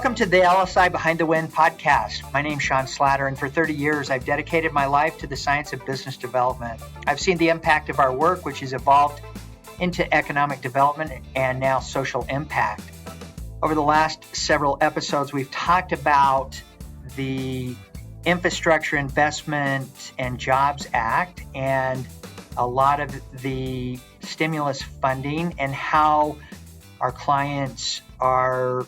Welcome to the LSI Behind the Wind podcast. My name's Sean Slatter, and for 30 years, I've dedicated my life to the science of business development. I've seen the impact of our work, which has evolved into economic development and now social impact. Over the last several episodes, we've talked about the Infrastructure Investment and Jobs Act and a lot of the stimulus funding and how our clients are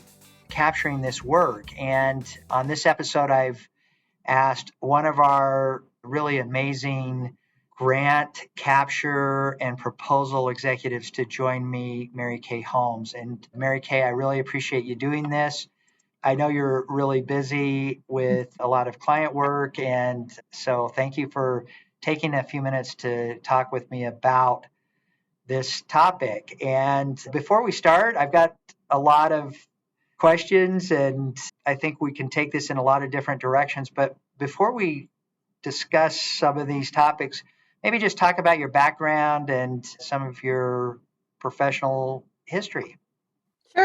capturing this work. And on this episode, I've asked one of our really amazing grant capture and proposal executives to join me, Mary Kay Holmes. And Mary Kay, I really appreciate you doing this. I know you're really busy with a lot of client work, and so thank you for taking a few minutes to talk with me about this topic. And before we start, I've got a lot of questions, and I think we can take this in a lot of different directions. But before we discuss some of these topics, maybe just talk about your background and some of your professional history.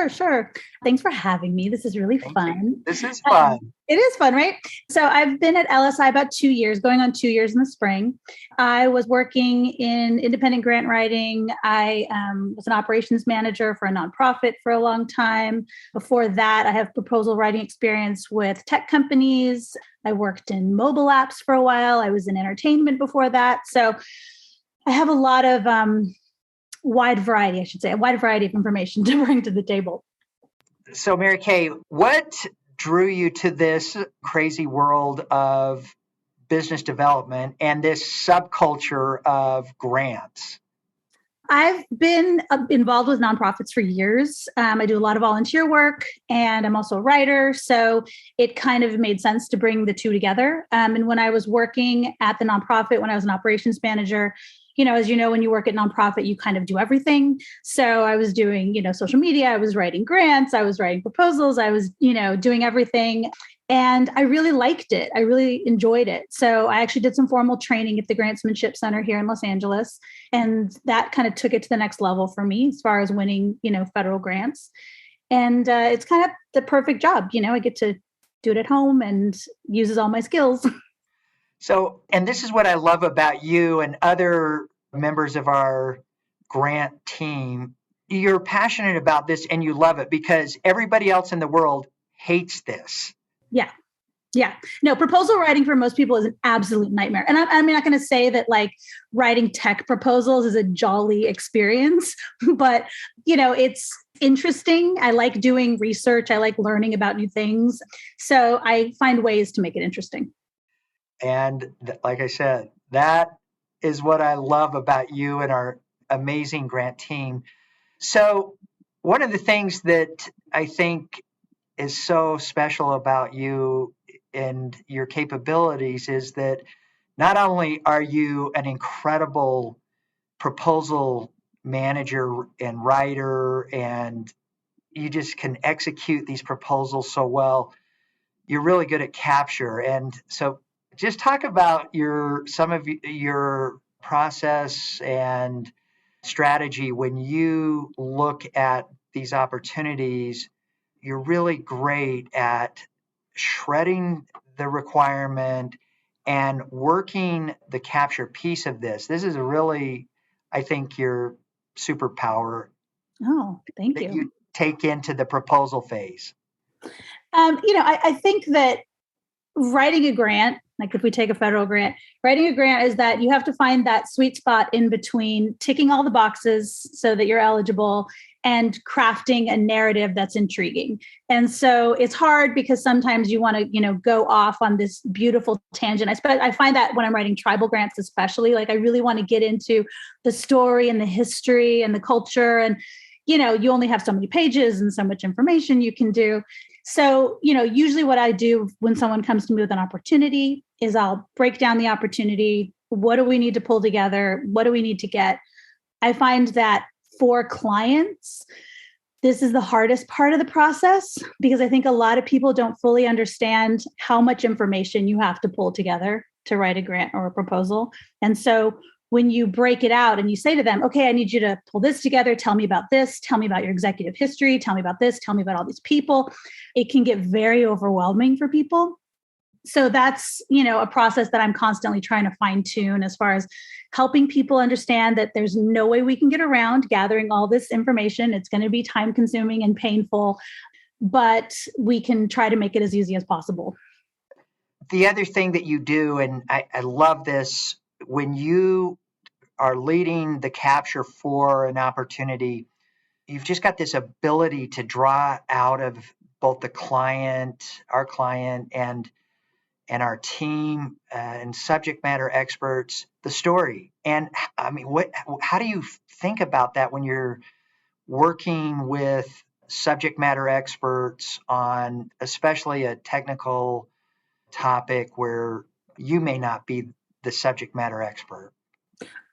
Sure. Thanks for having me. This is really fun. This is fun. It is fun, right? So I've been at LSI about 2 years, going on 2 years in the spring. I was working in independent grant writing. I was an operations manager for a nonprofit for a long time. Before that, I have proposal writing experience with tech companies. I worked in mobile apps for a while. I was in entertainment before that. So I have a lot of a wide variety of information to bring to the table. So Mary Kay, what drew you to this crazy world of business development and this subculture of grants? I've been involved with nonprofits for years. I do a lot of volunteer work, and I'm also a writer. So it kind of made sense to bring the two together. And when I was working at the nonprofit, when I was an operations manager, as you know, when you work at nonprofit, you kind of do everything. So I was doing, social media, I was writing grants, I was writing proposals, I was, doing everything. And I really liked it. I really enjoyed it. So I actually did some formal training at the Grantsmanship Center here in Los Angeles. And that kind of took it to the next level for me as far as winning, federal grants. And it's kind of the perfect job. I get to do it at home and uses all my skills. So, and this is what I love about you and other members of our grant team. You're passionate about this and you love it because everybody else in the world hates this. Yeah. No, proposal writing for most people is an absolute nightmare. And I'm not going to say that like writing tech proposals is a jolly experience, but it's interesting. I like doing research. I like learning about new things. So I find ways to make it interesting. And like I said, that is what I love about you and our amazing grant team. So one of the things that I think is so special about you and your capabilities is that not only are you an incredible proposal manager and writer, and you just can execute these proposals so well, you're really good at capture. And so just talk about some of your process and strategy when you look at these opportunities. You're really great at shredding the requirement and working the capture piece of this. This is really, I think, your superpower. Oh, thank you. That you take into the proposal phase. I think that writing a grant, like if we take a federal grant, writing a grant is that you have to find that sweet spot in between ticking all the boxes so that you're eligible and crafting a narrative that's intriguing. And so it's hard because sometimes you want to, go off on this beautiful tangent. I find that when I'm writing tribal grants, especially, like I really want to get into the story and the history and the culture. And, you only have so many pages and so much information you can do. So, usually what I do when someone comes to me with an opportunity is I'll break down the opportunity. What do we need to pull together? What do we need to get? I find that for clients, this is the hardest part of the process because I think a lot of people don't fully understand how much information you have to pull together to write a grant or a proposal. And so when you break it out and you say to them, okay, I need you to pull this together, tell me about this, tell me about your executive history, tell me about this, tell me about all these people, it can get very overwhelming for people. So that's, a process that I'm constantly trying to fine tune as far as helping people understand that there's no way we can get around gathering all this information. It's going to be time consuming and painful, but we can try to make it as easy as possible. The other thing that you do, and I love this, when you are leading the capture for an opportunity, you've just got this ability to draw out of both the client, our client, and our team and subject matter experts, the story. And I mean, how do you think about that when you're working with subject matter experts on especially a technical topic where you may not be the subject matter expert?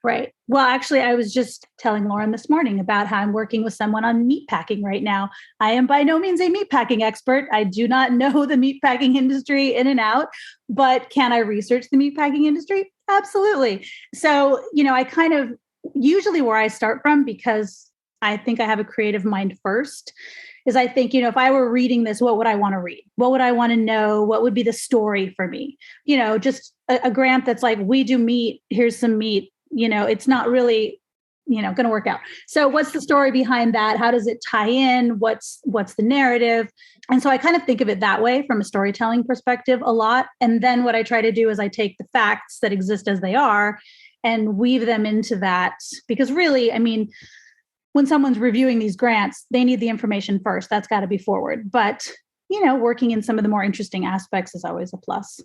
Right. Well, actually, I was just telling Lauren this morning about how I'm working with someone on meat packing right now. I am by no means a meat packing expert. I do not know the meat packing industry in and out, but can I research the meat packing industry? Absolutely. So, I kind of usually where I start from, because I think I have a creative mind first, is I think, if I were reading this, what would I want to read? What would I want to know? What would be the story for me? Just a grant that's like, we do meat, here's some meat. It's not really, going to work out. So what's the story behind that? How does it tie in? What's the narrative? And so I kind of think of it that way from a storytelling perspective a lot. And then what I try to do is I take the facts that exist as they are and weave them into that. Because really, I mean, when someone's reviewing these grants, they need the information first. That's got to be forward. But, working in some of the more interesting aspects is always a plus.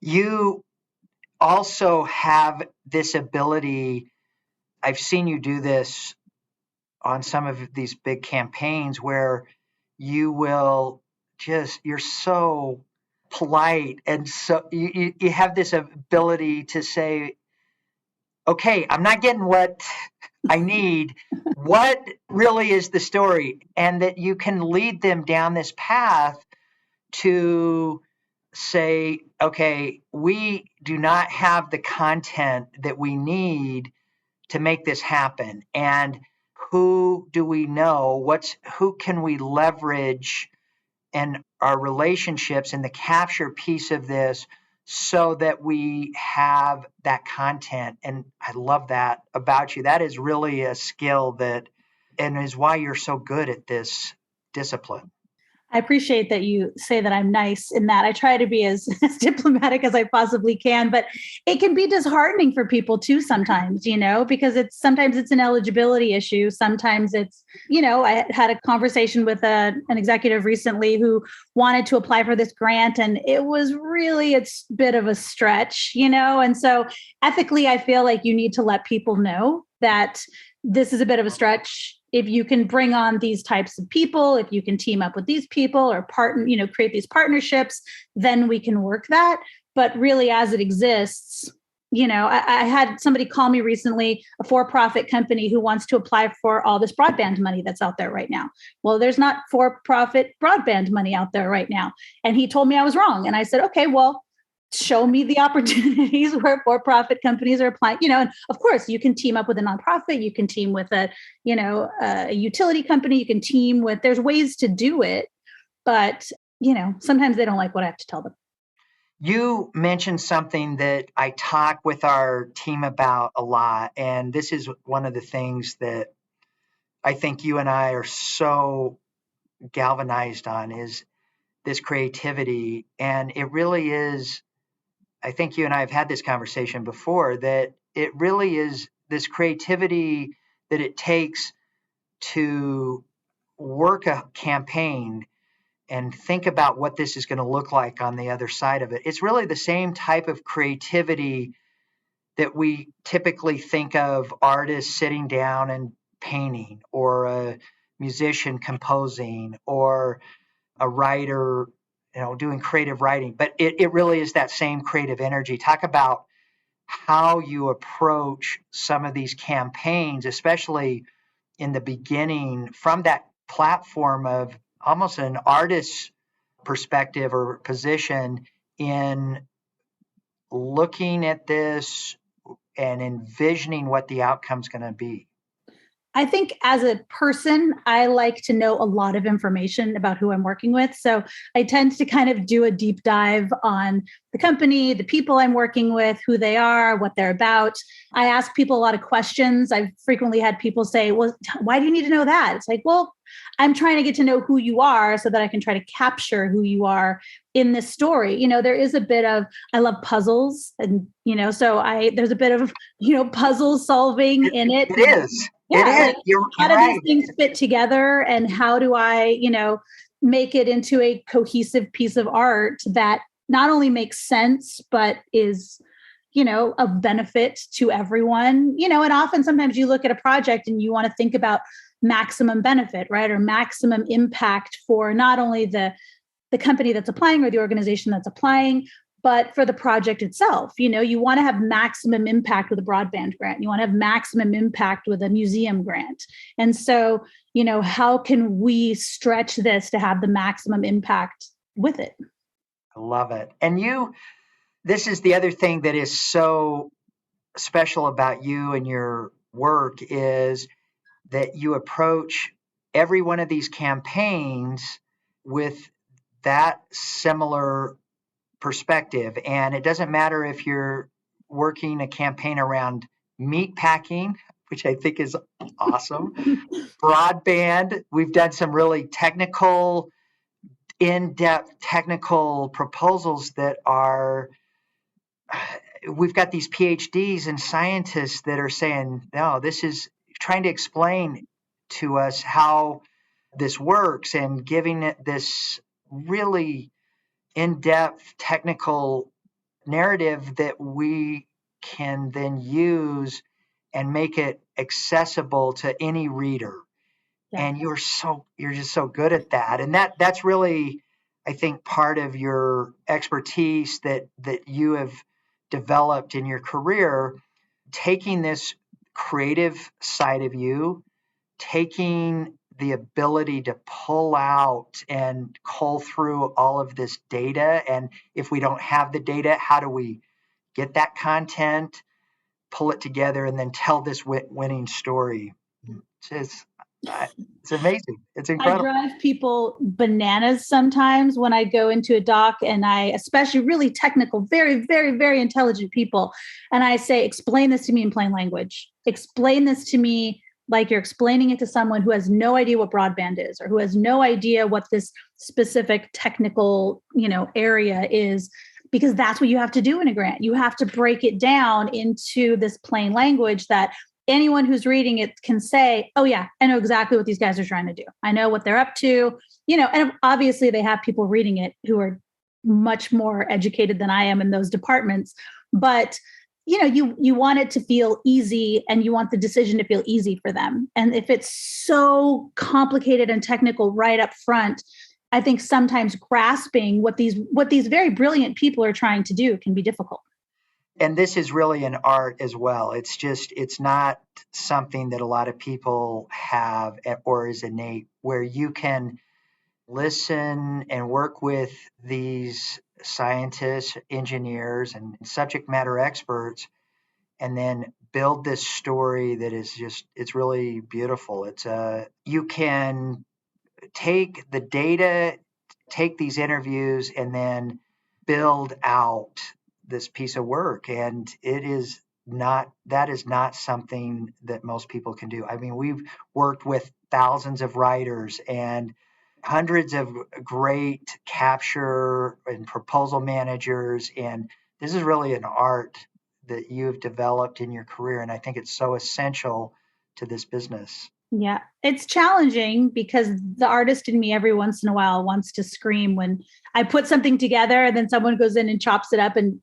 You also have this ability, I've seen you do this on some of these big campaigns where you will you're so polite and so you have this ability to say, okay, I'm not getting what I need. What really is the story? And that you can lead them down this path to say, okay, we do not have the content that we need to make this happen. And who do we know? Who can we leverage in our relationships in the capture piece of this so that we have that content? And I love that about you. That is really a skill and is why you're so good at this discipline. I appreciate that you say that I'm nice in that. I try to be as diplomatic as I possibly can, but it can be disheartening for people too sometimes, because sometimes it's an eligibility issue. Sometimes it's, I had a conversation with an executive recently who wanted to apply for this grant, and it was really a bit of a stretch, and so ethically, I feel like you need to let people know that this is a bit of a stretch. If you can bring on these types of people, if you can team up with these people or create these partnerships, then we can work that. But really, as it exists, I had somebody call me recently, a for-profit company who wants to apply for all this broadband money that's out there right now. Well, there's not for-profit broadband money out there right now. And he told me I was wrong. And I said, okay, well, show me the opportunities where for-profit companies are applying, and of course you can team up with a nonprofit, you can team with a utility company, you can team with, there's ways to do it, but, sometimes they don't like what I have to tell them. You mentioned something that I talk with our team about a lot, and this is one of the things that I think you and I are so galvanized on is this creativity. And it really is, I think you and I have had this conversation before, that it really is this creativity that it takes to work a campaign and think about what this is going to look like on the other side of it. It's really the same type of creativity that we typically think of artists sitting down and painting, or a musician composing, or a writer doing creative writing, but it really is that same creative energy. Talk about how you approach some of these campaigns, especially in the beginning, from that platform of almost an artist's perspective or position in looking at this and envisioning what the outcome's going to be? I think as a person, I like to know a lot of information about who I'm working with. So I tend to kind of do a deep dive on the company, the people I'm working with, who they are, what they're about. I ask people a lot of questions. I've frequently had people say, well, why do you need to know that? It's like, well, I'm trying to get to know who you are so that I can try to capture who you are in this story. There is a bit of, I love puzzles and, there's a bit of, puzzle solving in it. It is. Yeah, It is. like, You're how do right. these things fit together, and how do I, make it into a cohesive piece of art that not only makes sense, but is, of benefit to everyone, and often sometimes you look at a project and you want to think about maximum benefit, right? Or maximum impact for not only the company that's applying or the organization that's applying, but for the project itself. You want to have maximum impact with a broadband grant. You want to have maximum impact with a museum grant. And so, how can we stretch this to have the maximum impact with it? I love it. And this is the other thing that is so special about you and your work is that you approach every one of these campaigns with that similar perspective. And it doesn't matter if you're working a campaign around meat packing, which I think is awesome, broadband. We've done some really technical, in-depth technical proposals that we've got these PhDs and scientists that are saying, no, this is trying to explain to us how this works and giving it this really in-depth technical narrative that we can then use and make it accessible to any reader. Yeah. And you're just so good at that. And that's really, I think, part of your expertise that you have developed in your career, taking this creative side of you, taking the ability to pull out and cull through all of this data. And if we don't have the data, how do we get that content, pull it together, and then tell this winning story? It's amazing. It's incredible. I drive people bananas sometimes when I go into a doc, and especially really technical, very, very, very intelligent people. And I say, explain this to me in plain language. Explain this to me like you're explaining it to someone who has no idea what broadband is, or who has no idea what this specific technical, area is, because that's what you have to do in a grant. You have to break it down into this plain language that anyone who's reading it can say, oh yeah, I know exactly what these guys are trying to do. I know what they're up to, and obviously they have people reading it who are much more educated than I am in those departments, but you want it to feel easy, and you want the decision to feel easy for them. And if it's so complicated and technical right up front, I think sometimes grasping what these very brilliant people are trying to do can be difficult. And this is really an art as well. It's not something that a lot of people have or is innate, where you can listen and work with these scientists, engineers, and subject matter experts, and then build this story that is it's really beautiful. You can take the data, take these interviews, and then build out this piece of work. And that is not something that most people can do. I mean, we've worked with thousands of writers and hundreds of great capture and proposal managers. And this is really an art that you've developed in your career. And I think it's so essential to this business. Yeah, it's challenging because the artist in me every once in a while wants to scream when I put something together and then someone goes in and chops it up and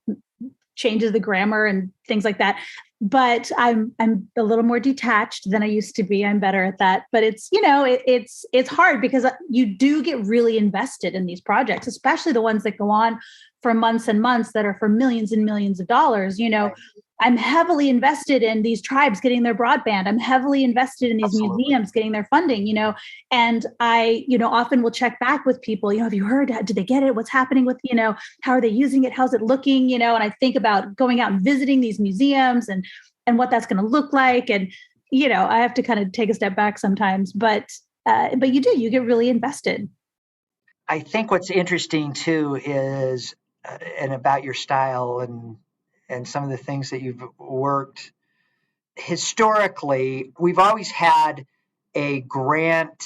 changes the grammar and things like that. But I'm a little more detached than I used to be. I'm better at that. But it's hard because you do get really invested in these projects, especially the ones that go on for months and months that are for millions and millions of dollars. I'm heavily invested in these tribes getting their broadband. I'm heavily invested in these Absolutely. museums getting their funding, and I, often will check back with people, have you heard, did they get it? What's happening with, how are they using it? How's it looking? And I think about going out and visiting these museums and what that's going to look like. And, I have to kind of take a step back sometimes, but you get really invested. I think what's interesting too is, and about your style and some of the things that you've worked historically, we've always had a grant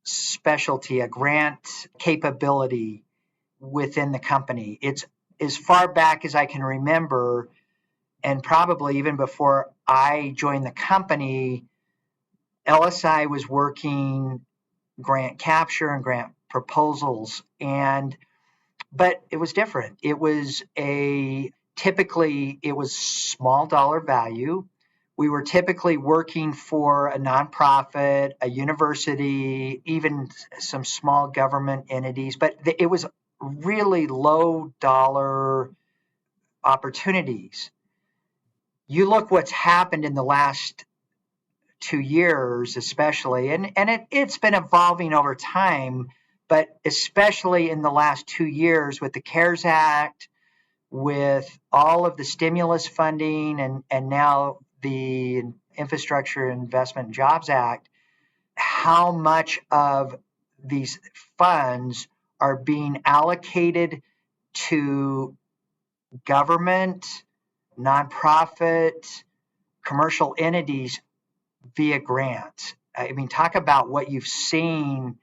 specialty, a grant capability within the company. It's as far back as I can remember, and probably even before I joined the company, LSI was working grant capture and grant proposals, but it was different. It was typically it was small dollar value. We were typically working for a nonprofit, a university, even some small government entities, but it was really low dollar opportunities. You look what's happened in the last 2 years, especially, and it's been evolving over time, but especially in the last 2 years with the CARES Act, with all of the stimulus funding, and now the Infrastructure Investment and Jobs Act, how much of these funds are being allocated to government, nonprofit, commercial entities via grants. I mean, talk about what you've seen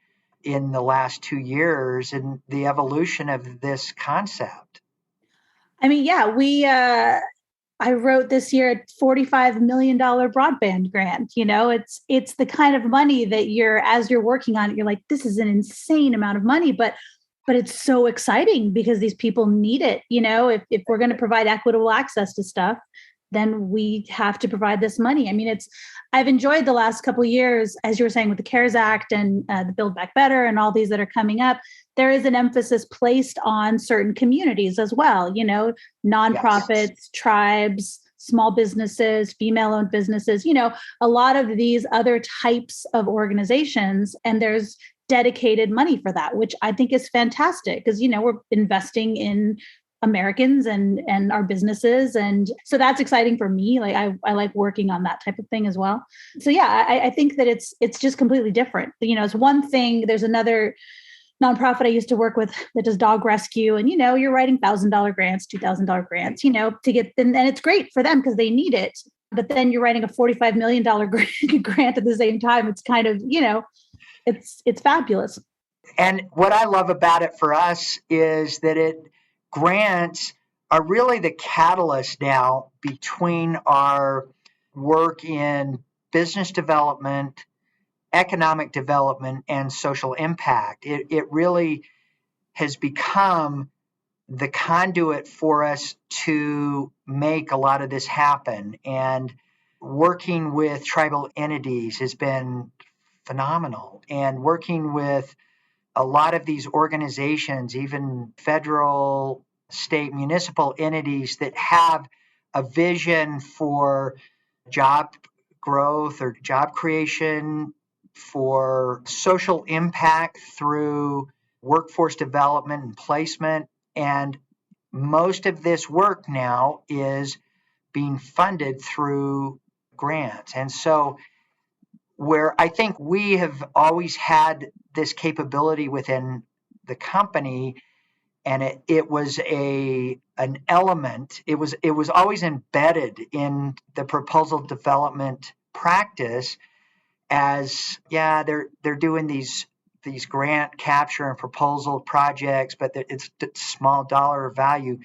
in the last 2 years and the evolution of this concept. I mean, yeah, I wrote this year a $45 million broadband grant. It's the kind of money that as you're working on it, you're like, this is an insane amount of money, but it's so exciting because these people need it. If we're going to provide equitable access to stuff, then we have to provide this money. I mean, I've enjoyed the last couple of years, as you were saying, with the CARES Act and the Build Back Better and all these that are coming up. There is an emphasis placed on certain communities as well, nonprofits, yes, tribes, small businesses, female-owned businesses, a lot of these other types of organizations. And there's dedicated money for that, which I think is fantastic because, we're investing in Americans and our businesses. And so that's exciting for me. Like I like working on that type of thing as well. So yeah, I think that it's just completely different. It's one thing. There's another nonprofit I used to work with that does dog rescue. And, you're writing $1,000 grants, $2,000 grants, to get them. And it's great for them because they need it. But then you're writing a $45 million grant at the same time. It's kind of, it's fabulous. And what I love about it for us is that grants are really the catalyst now between our work in business development, economic development, and social impact. It really has become the conduit for us to make a lot of this happen. And working with tribal entities has been phenomenal. And working with a lot of these organizations, even federal, state, municipal entities that have a vision for job growth or job creation, for social impact through workforce development and placement. And most of this work now is being funded through grants. And so where I think we have always had this capability within the company, and it was an element. It was always embedded in the proposal development practice as they're doing these grant capture and proposal projects, but it's small dollar value.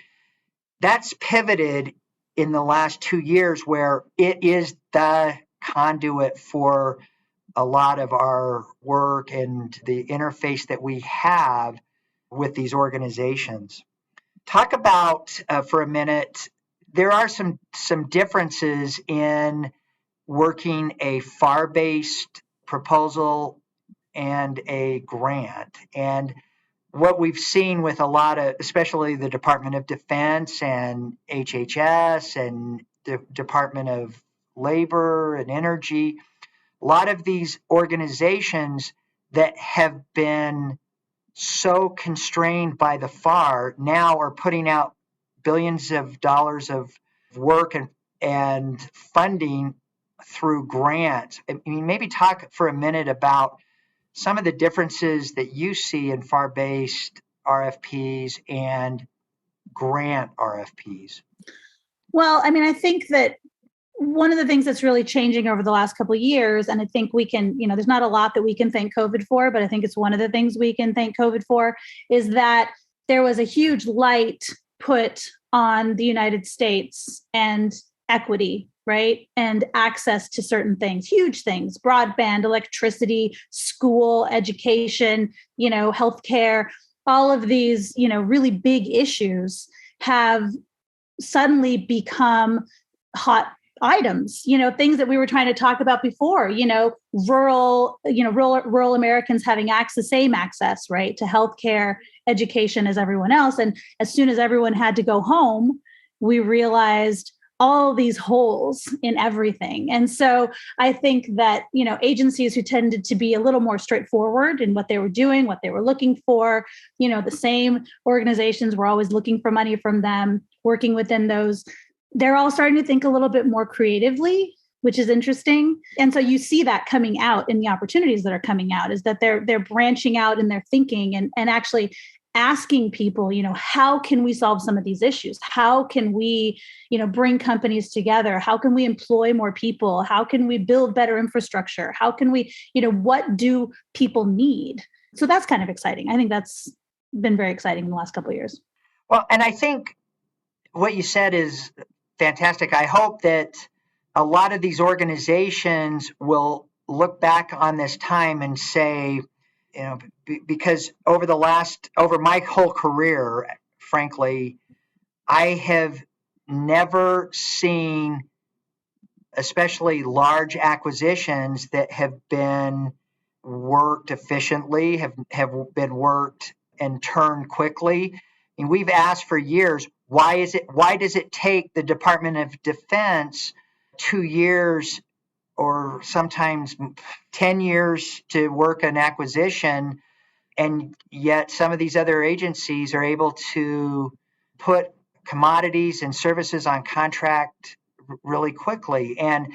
That's pivoted in the last 2 years where it is the conduit for a lot of our work and the interface that we have with these organizations. Talk about for a minute, there are some differences in working a FAR-based proposal and a grant. And what we've seen with a lot of, especially the Department of Defense and HHS and the Department of Labor and Energy, a lot of these organizations that have been so constrained by the FAR now are putting out billions of dollars of work and funding through grants. I mean, maybe talk for a minute about some of the differences that you see in FAR-based RFPs and grant RFPs. Well, I mean, I think that one of the things that's really changing over the last couple of years, and I think we can, there's not a lot that we can thank COVID for, but I think it's one of the things we can thank COVID for, is that there was a huge light put on the United States and equity, right? And access to certain things, huge things, broadband, electricity, school, education, healthcare, all of these, really big issues have suddenly become hot items, things that we were trying to talk about before, rural Americans having same access, right, to healthcare, education as everyone else. And as soon as everyone had to go home, we realized all these holes in everything. And so I think that, agencies who tended to be a little more straightforward in what they were doing, what they were looking for, the same organizations were always looking for money from them, working within those. They're all starting to think a little bit more creatively, which is interesting. And so you see that coming out in the opportunities that are coming out, is that they're branching out in their thinking and actually asking people, how can we solve some of these issues? How can we, bring companies together? How can we employ more people? How can we build better infrastructure? How can we, what do people need? So that's kind of exciting. I think that's been very exciting in the last couple of years. Well, and I think what you said is fantastic. I hope that a lot of these organizations will look back on this time and say, because over my whole career, frankly, I have never seen, especially large acquisitions that have been worked efficiently, have been worked and turned quickly. I mean, we've asked for years, why does it take the Department of Defense 2 years or sometimes 10 years to work an acquisition, and yet some of these other agencies are able to put commodities and services on contract really quickly? And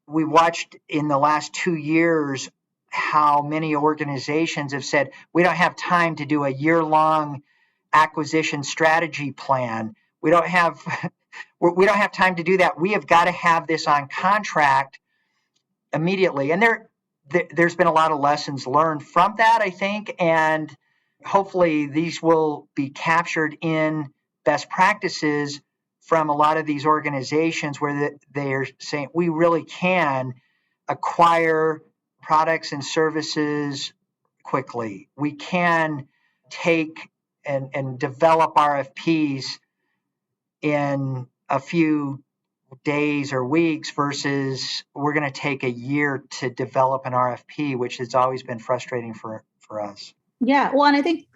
we watched in the last 2 years how many organizations have said, we don't have time to do a year-long acquisition strategy plan. We don't have time to do that. We have got to have this on contract immediately. And there's been a lot of lessons learned from that, I think, and hopefully these will be captured in best practices from a lot of these organizations where they're saying we really can acquire products and services quickly. We can take and develop RFPs in a few days or weeks versus we're going to take a year to develop an RFP, which has always been frustrating for us. Yeah. Well, and I think,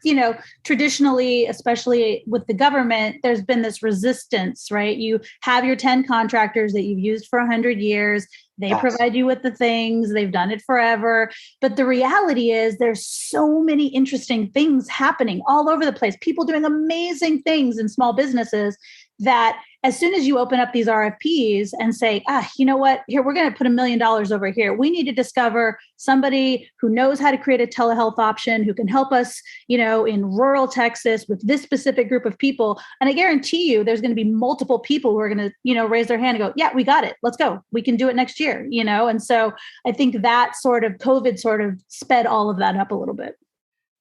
traditionally, especially with the government, there's been this resistance, right? You have your 10 contractors that you've used for 100 years. They provide you with the things. They've done it forever. But the reality is there's so many interesting things happening all over the place. People doing amazing things in small businesses that as soon as you open up these RFPs and say, you know what, here, we're going to put $1 million over here. We need to discover somebody who knows how to create a telehealth option, who can help us, in rural Texas with this specific group of people. And I guarantee you there's going to be multiple people who are going to, raise their hand and go, yeah, we got it. Let's go. We can do it next year, And so I think that sort of COVID sort of sped all of that up a little bit.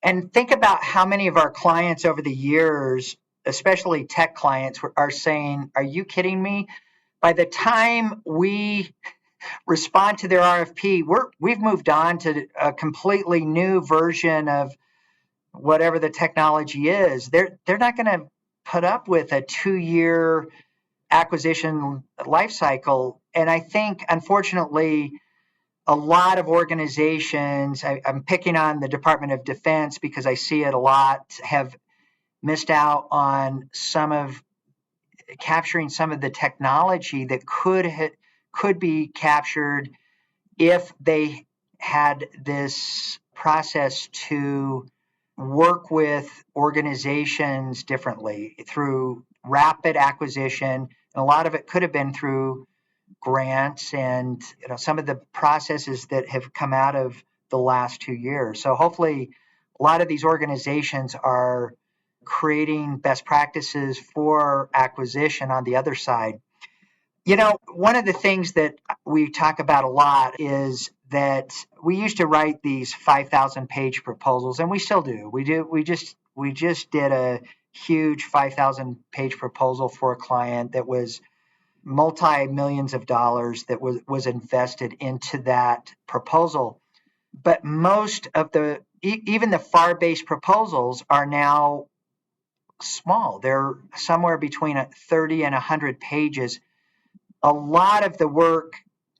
And think about how many of our clients over the years, especially tech clients, are saying, are you kidding me? By the time we respond to their RFP, we've moved on to a completely new version of whatever the technology is. They're not going to put up with a 2-year acquisition life cycle. And I think, unfortunately, a lot of organizations, I'm picking on the Department of Defense because I see it a lot, have missed out on capturing some of the technology that could be captured if they had this process to work with organizations differently through rapid acquisition. And a lot of it could have been through grants and some of the processes that have come out of the last 2 years. So hopefully a lot of these organizations are creating best practices for acquisition on the other side. One of the things that we talk about a lot is that we used to write these 5,000 page proposals, and we still do. We just did a huge 5,000 page proposal for a client that was multi-millions of dollars that was invested into that proposal. But most of even the FAR-based proposals are now small. They're somewhere between 30 and 100 pages. A lot of the work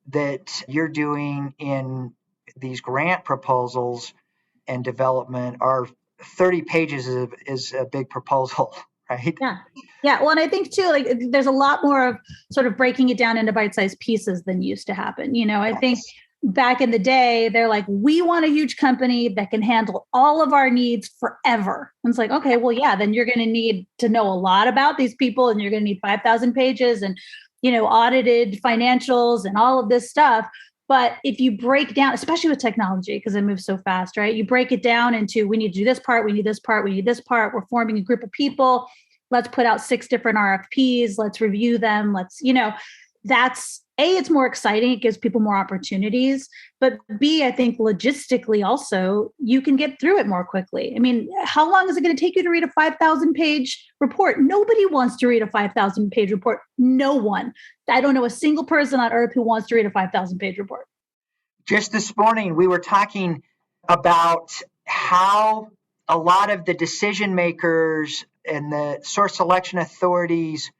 that you're doing in these grant proposals and development are 30 pages is a big proposal, right? Yeah. Yeah. Well, and I think too, like there's a lot more of sort of breaking it down into bite-sized pieces than used to happen. I think back in the day, they're like, we want a huge company that can handle all of our needs forever. And it's like, okay, well, yeah, then you're going to need to know a lot about these people, and you're going to need 5,000 pages and, audited financials and all of this stuff. But if you break down, especially with technology, because it moves so fast, right? You break it down into, we need to do this part, we need this part, we need this part. We're forming a group of people. Let's put out 6 different RFPs. Let's review them. That's A, it's more exciting. It gives people more opportunities. But B, I think logistically also, you can get through it more quickly. I mean, how long is it going to take you to read a 5,000 page report? Nobody wants to read a 5,000 page report. No one. I don't know a single person on earth who wants to read a 5,000 page report. Just this morning, we were talking about how a lot of the decision makers and the source selection authorities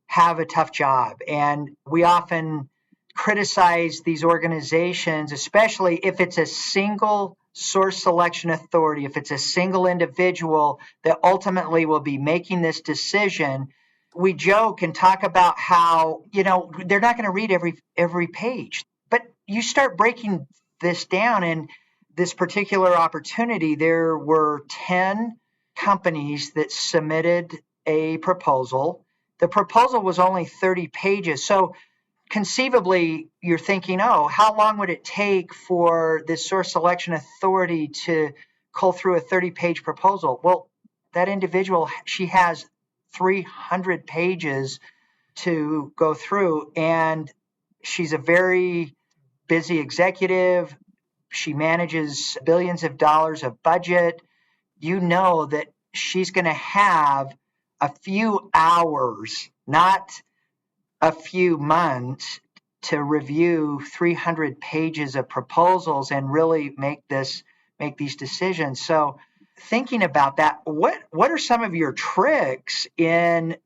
have a tough job. And we often criticize these organizations, especially if it's a single source selection authority, if it's a single individual that ultimately will be making this decision. We joke and talk about how, they're not going to read every page. But you start breaking this down, and this particular opportunity, there were 10 companies that submitted a proposal. The proposal was only 30 pages. So conceivably, you're thinking, how long would it take for this source selection authority to cull through a 30-page proposal? Well, that individual, she has 300 pages to go through, and she's a very busy executive. She manages billions of dollars of budget. You know that she's going to have a few hours, not a few months, to review 300 pages of proposals and really make these decisions. So thinking about that, what are some of your tricks in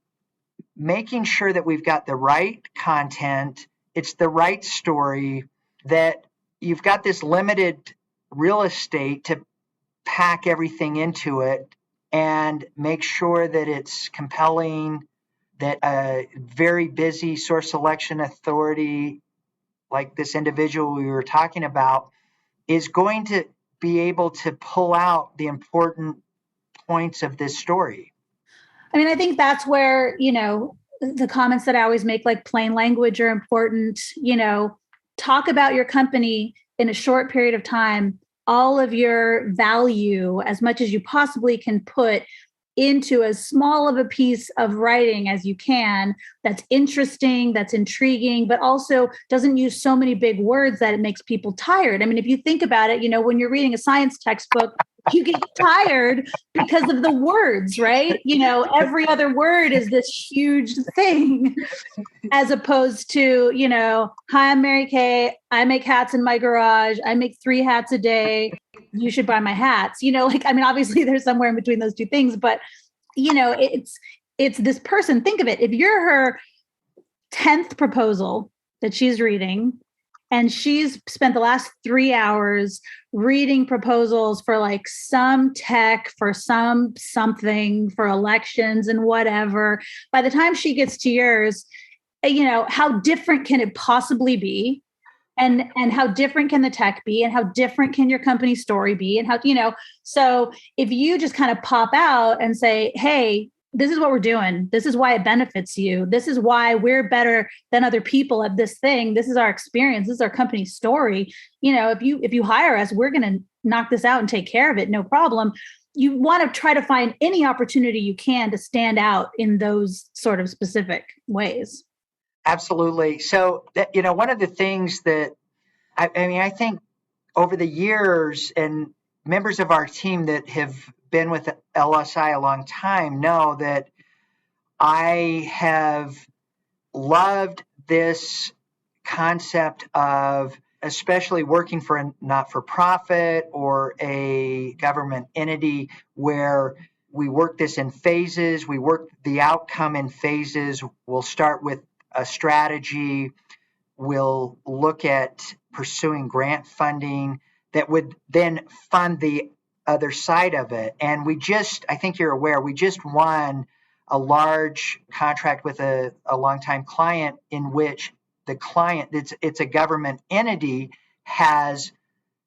making sure that we've got the right content, it's the right story, that you've got this limited real estate to pack everything into it and make sure that it's compelling, that a very busy source selection authority like this individual we were talking about is going to be able to pull out the important points of this story? I mean, I think that's where, the comments that I always make, like plain language, are important. Talk about your company in a short period of time, all of your value, as much as you possibly can put into as small of a piece of writing as you can, that's interesting, that's intriguing, but also doesn't use so many big words that it makes people tired. I mean, if you think about it, when you're reading a science textbook, you get tired because of the words, right? Every other word is this huge thing, as opposed to, hi, I'm Mary Kay. I make hats in my garage. I make 3 hats a day. You should buy my hats. Obviously there's somewhere in between those two things, but it's this person. Think of it. If you're her 10th proposal that she's reading, And she's spent the last 3 hours reading proposals for like some tech, for some something, for elections and whatever. By the time she gets to yours, how different can it possibly be? And how different can the tech be, and how different can your company story be, and so if you just kind of pop out and say, hey, this is what we're doing, this is why it benefits you, this is why we're better than other people at this thing, this is our experience, this is our company story, if you hire us, we're going to knock this out and take care of it, no problem. You want to try to find any opportunity you can to stand out in those sort of specific ways. Absolutely. So, one of the things that I think over the years, and members of our team that have been with LSI a long time know that I have loved this concept of, especially working for a not-for-profit or a government entity, where we work this in phases. We work the outcome in phases. We'll start with a strategy. We'll look at pursuing grant funding that would then fund the other side of it. And I think you're aware, we just won a large contract with a longtime client, in which the client, it's a government entity, has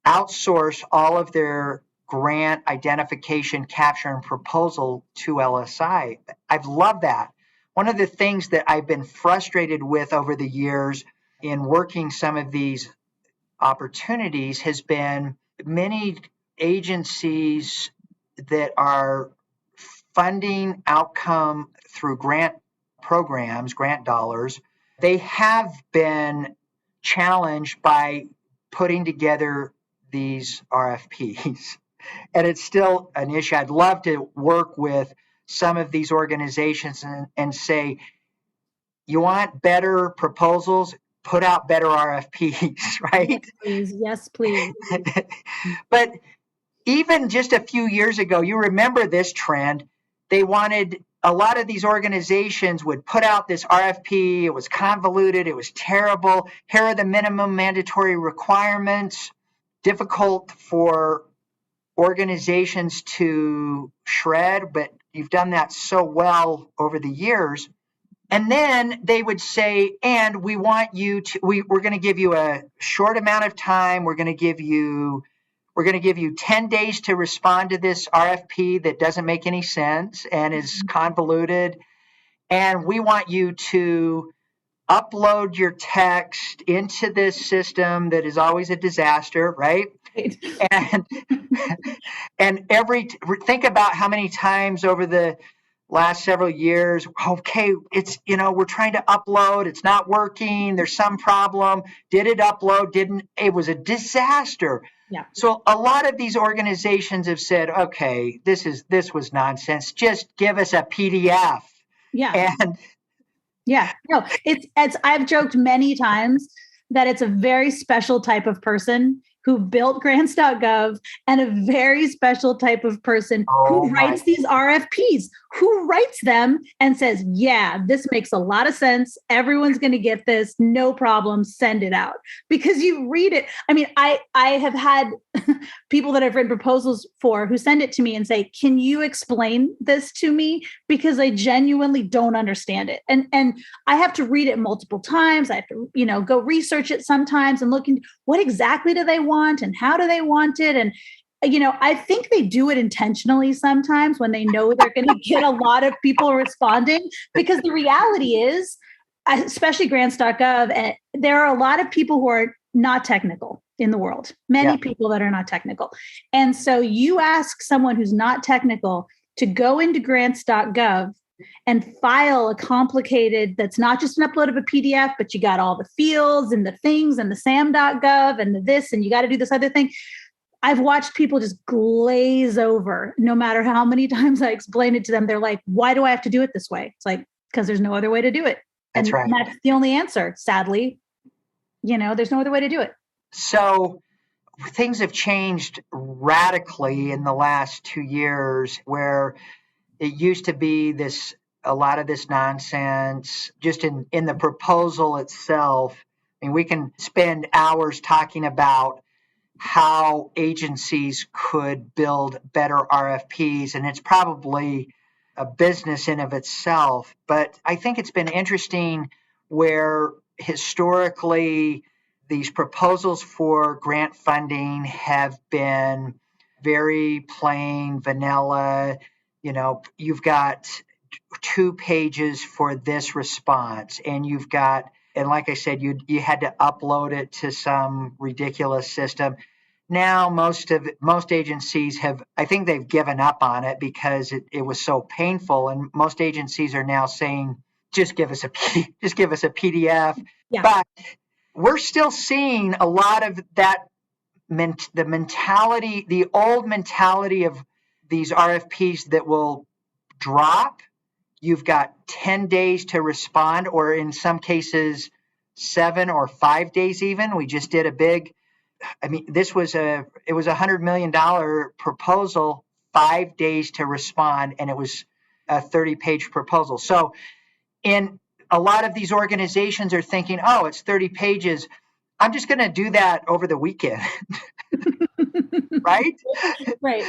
outsourced all of their grant identification, capture, and proposal to LSI. I've loved that. One of the things that I've been frustrated with over the years in working some of these opportunities has been many agencies that are funding outcome through grant programs, grant dollars. They have been challenged by putting together these RFPs. And it's still an issue. I'd love to work with some of these organizations and say, you want better proposals, put out better RFPs, right? Yes, please. But even just a few years ago, you remember this trend. They wanted, a lot of these organizations would put out this RFP. It was convoluted. It was terrible. Here are the minimum mandatory requirements. Difficult for organizations to shred, but you've done that so well over the years. And then they would say, and we want you to, we're going to give you a short amount of time. We're going to give you 10 days to respond to this RFP that doesn't make any sense and is convoluted. And we want you to upload your text into this system that is always a disaster, right? And think about how many times over the last several years, okay, it's, we're trying to upload, it's not working, there's some problem, did it upload, didn't, it was a disaster. Yeah. So a lot of these organizations have said, okay, this was nonsense, just give us a PDF. Yeah. And yeah, no, it's I've joked many times that it's a very special type of person who built grants.gov and a very special type of person who writes these RFPs, who writes them and says, yeah, this makes a lot of sense. Everyone's going to get this. No problem. Send it out. Because you read it. I mean, I have had people that I've written proposals for who send it to me and say, can you explain this to me? Because I genuinely don't understand it. And I have to read it multiple times. I have to, go research it sometimes and look into what exactly do they want and how do they want it. And, I think they do it intentionally sometimes when they know they're going to get a lot of people responding, because the reality is, especially grants.gov, there are a lot of people who are not technical in the world, many people that are not technical. And so you ask someone who's not technical to go into grants.gov and file a complicated, that's not just an upload of a PDF, but you got all the fields and the things and the sam.gov and the this, and you got to do this other thing. I've watched people just glaze over, no matter how many times I explain it to them. They're like, why do I have to do it this way? It's like, because there's no other way to do it. That's right. And that's the only answer, sadly. There's no other way to do it. So things have changed radically in the last 2 years, where it used to be a lot of this nonsense just in the proposal itself. mean, we can spend hours talking about how agencies could build better RFPs, and it's probably a business in of itself. But I think it's been interesting where historically these proposals for grant funding have been very plain vanilla. You know, you've got 2 pages for this response, and you've got, and like I said, you had to upload it to some ridiculous system. Now most agencies have, I think they've given up on it because it was so painful, and most agencies are now saying, just give us a PDF. Yeah. But we're still seeing a lot of that the mentality, the old mentality of these RFPs that will drop. You've got 10 days to respond, or in some cases 7 or 5 days even. We just did a big, I mean, it was $100 million proposal, 5 days to respond, and it was a 30-page proposal. So in a lot of these organizations are thinking, oh, it's 30 pages. I'm just going to do that over the weekend. Right? Right.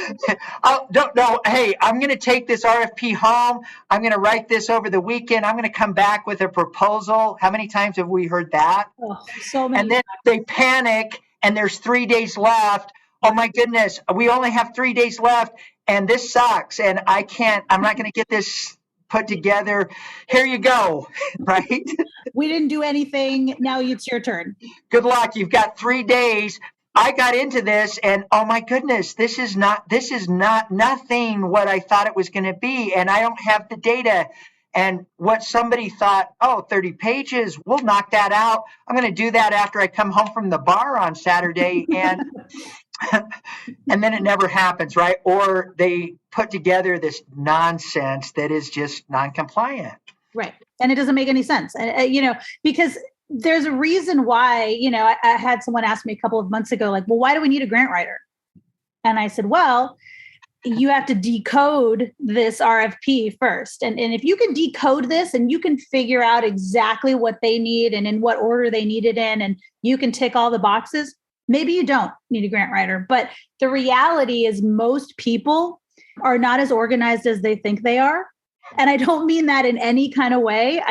Oh, don't know. Hey, I'm going to take this RFP home. I'm going to write this over the weekend. I'm going to come back with a proposal. How many times have we heard that? Oh, so many. And then they panic and there's 3 days left. Oh my goodness, we only have 3 days left and this sucks. And I'm not going to get this put together. Here you go. Right? We didn't do anything. Now it's your turn. Good luck. You've got 3 days. I got into this and oh my goodness, this is not nothing what I thought it was going to be. And I don't have the data. And what somebody thought, 30 pages, we'll knock that out. I'm going to do that after I come home from the bar on Saturday. And and then it never happens, right? Or they put together this nonsense that is just non-compliant. Right. And it doesn't make any sense. And, because there's a reason why, I had someone ask me a couple of months ago, like, well, why do we need a grant writer? And I said, well, you have to decode this RFP first. And if you can decode this and you can figure out exactly what they need and in what order they need it in, and you can tick all the boxes, maybe you don't need a grant writer. But the reality is most people are not as organized as they think they are. And I don't mean that in any kind of way.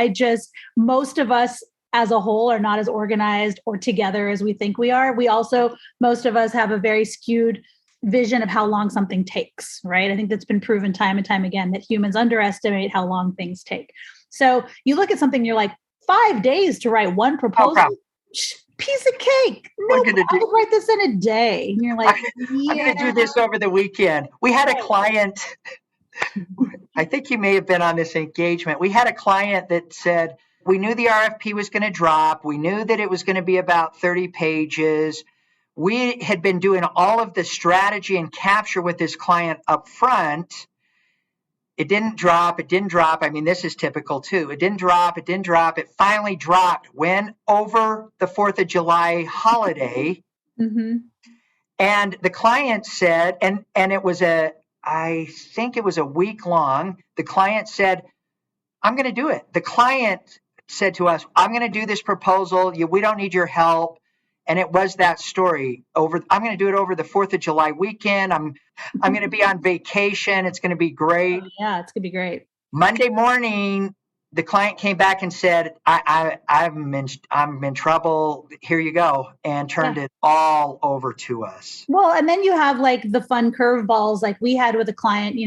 Most of us as a whole are not as organized or together as we think we are. Most of us have a very skewed vision of how long something takes, right? I think that's been proven time and time again that humans underestimate how long things take. So you look at something, you're like, 5 days to write one proposal, piece of cake. No, I could write this in a day. And you're like, I'm going to do this over the weekend. We had a client, I think you may have been on this engagement. We had a client that said, we knew the RFP was going to drop. We knew that it was going to be about 30 pages. We had been doing all of the strategy and capture with this client up front. It didn't drop. I mean, this is typical too. It didn't drop. It finally dropped when over the 4th of July holiday. Mm-hmm. And the client said, and it was I think it was a week long. The client said, I'm going to do it. The client said to us, I'm going to do this proposal. We don't need your help. And it was that story. I'm going to do it over the 4th of July weekend. I'm going to be on vacation. It's going to be great. Oh, yeah, it's going to be great. Monday morning, the client came back and said, I'm in trouble. Here you go. And turned it all over to us. Well, and then you have like the fun curveballs like we had with a client,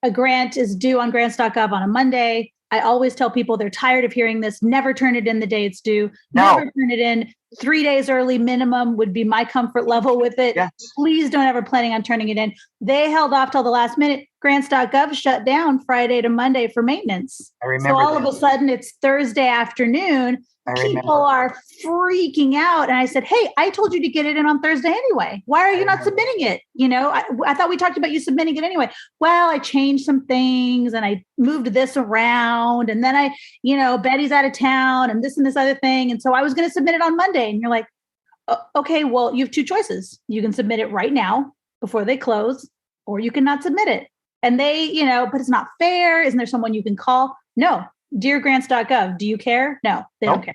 a grant is due on grants.gov on a Monday. I always tell people they're tired of hearing this. Never turn it in the day it's due. No. Never turn it in. 3 days early minimum would be my comfort level with it. Yes. Please don't ever planning on turning it in. They held off till the last minute. Grants.gov shut down Friday to Monday for maintenance. I remember. So all of a sudden it's Thursday afternoon. People are freaking out. And I said, hey, I told you to get it in on Thursday anyway. Why are you not submitting it? I thought we talked about you submitting it anyway. Well, I changed some things and I moved this around. And then Betty's out of town and this other thing. And so I was going to submit it on Monday. And you're like, okay, well, you have 2 choices. You can submit it right now before they close, or you can not submit it. And they, but it's not fair. Isn't there someone you can call? No. Dear grants.gov, do you care? No, they don't care.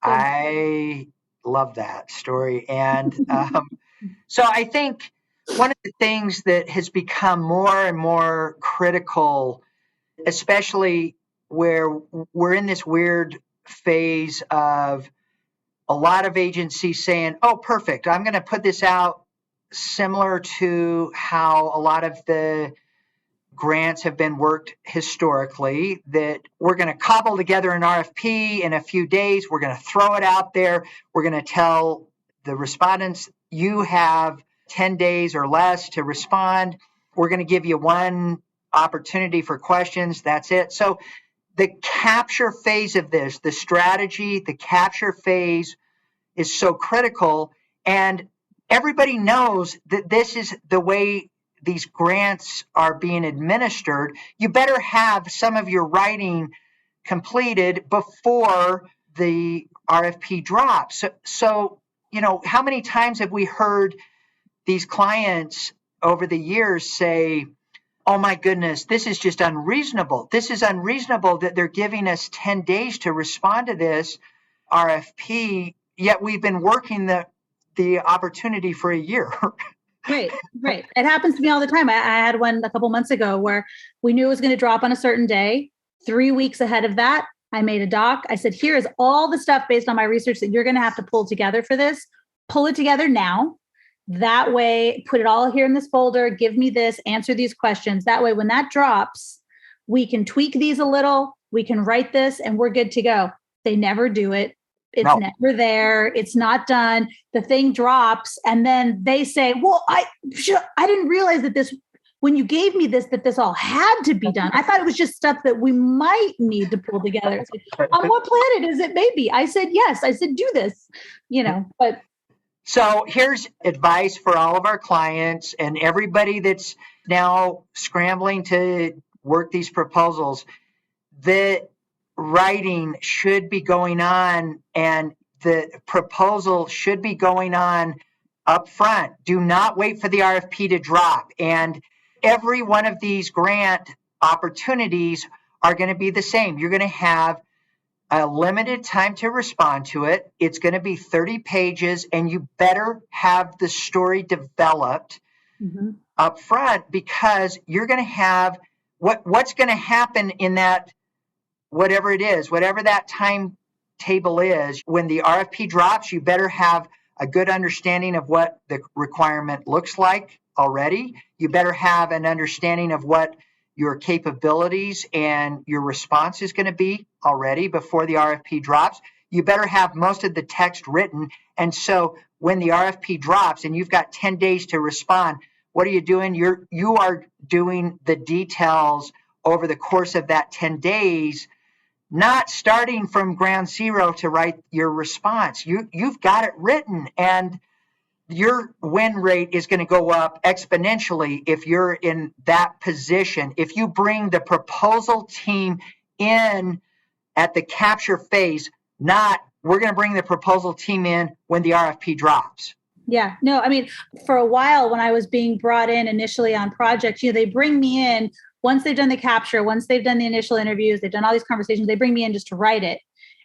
I love that story. And so I think one of the things that has become more and more critical, especially where we're in this weird phase of a lot of agencies saying, oh, perfect, I'm going to put this out, similar to how a lot of the grants have been worked historically, that we're going to cobble together an RFP in a few days. We're going to throw it out there. We're going to tell the respondents, you have 10 days or less to respond. We're going to give you one opportunity for questions. That's it. So the capture phase of this, the strategy, the capture phase is so critical. And everybody knows that this is the way these grants are being administered. You better have some of your writing completed before the RFP drops. So, how many times have we heard these clients over the years say, oh my goodness, this is just unreasonable. This is unreasonable that they're giving us 10 days to respond to this RFP, yet we've been working the opportunity for a year. Right. It happens to me all the time. I had one a couple months ago where we knew it was going to drop on a certain day. 3 weeks ahead of that, I made a doc. I said, here is all the stuff based on my research that you're going to have to pull together for this. Pull it together now. That way, put it all here in this folder, give me this, answer these questions. That way, when that drops, we can tweak these a little, we can write this, and we're good to go. They never do it. It's never there. It's not done. The thing drops. And then they say, well, I didn't realize that this, when you gave me this, that this all had to be done. I thought it was just stuff that we might need to pull together. It's like, on what planet is it, baby? I said, yes. I said, do this, but. So here's advice for all of our clients and everybody that's now scrambling to work these proposals. The writing should be going on and the proposal should be going on up front. Do not wait for the RFP to drop. And every one of these grant opportunities are going to be the same. You're going to have a limited time to respond to it. It's going to be 30 pages, and you better have the story developed up front, because you're going to have what's going to happen in that, whatever it is, whatever that timetable is, when the RFP drops, you better have a good understanding of what the requirement looks like already. You better have an understanding of what your capabilities and your response is going to be already before the RFP drops. You better have most of the text written. And so when the RFP drops and you've got 10 days to respond, what are you doing? You are doing the details over the course of that 10 days, not starting from ground zero to write your response. You've got it written, and your win rate is going to go up exponentially if you're in that position. If you bring the proposal team in at the capture phase, not we're going to bring the proposal team in when the RFP drops. Yeah, no, I mean, for a while when I was being brought in initially on projects, they bring me in once they've done the capture, once they've done the initial interviews, they've done all these conversations, they bring me in just to write it.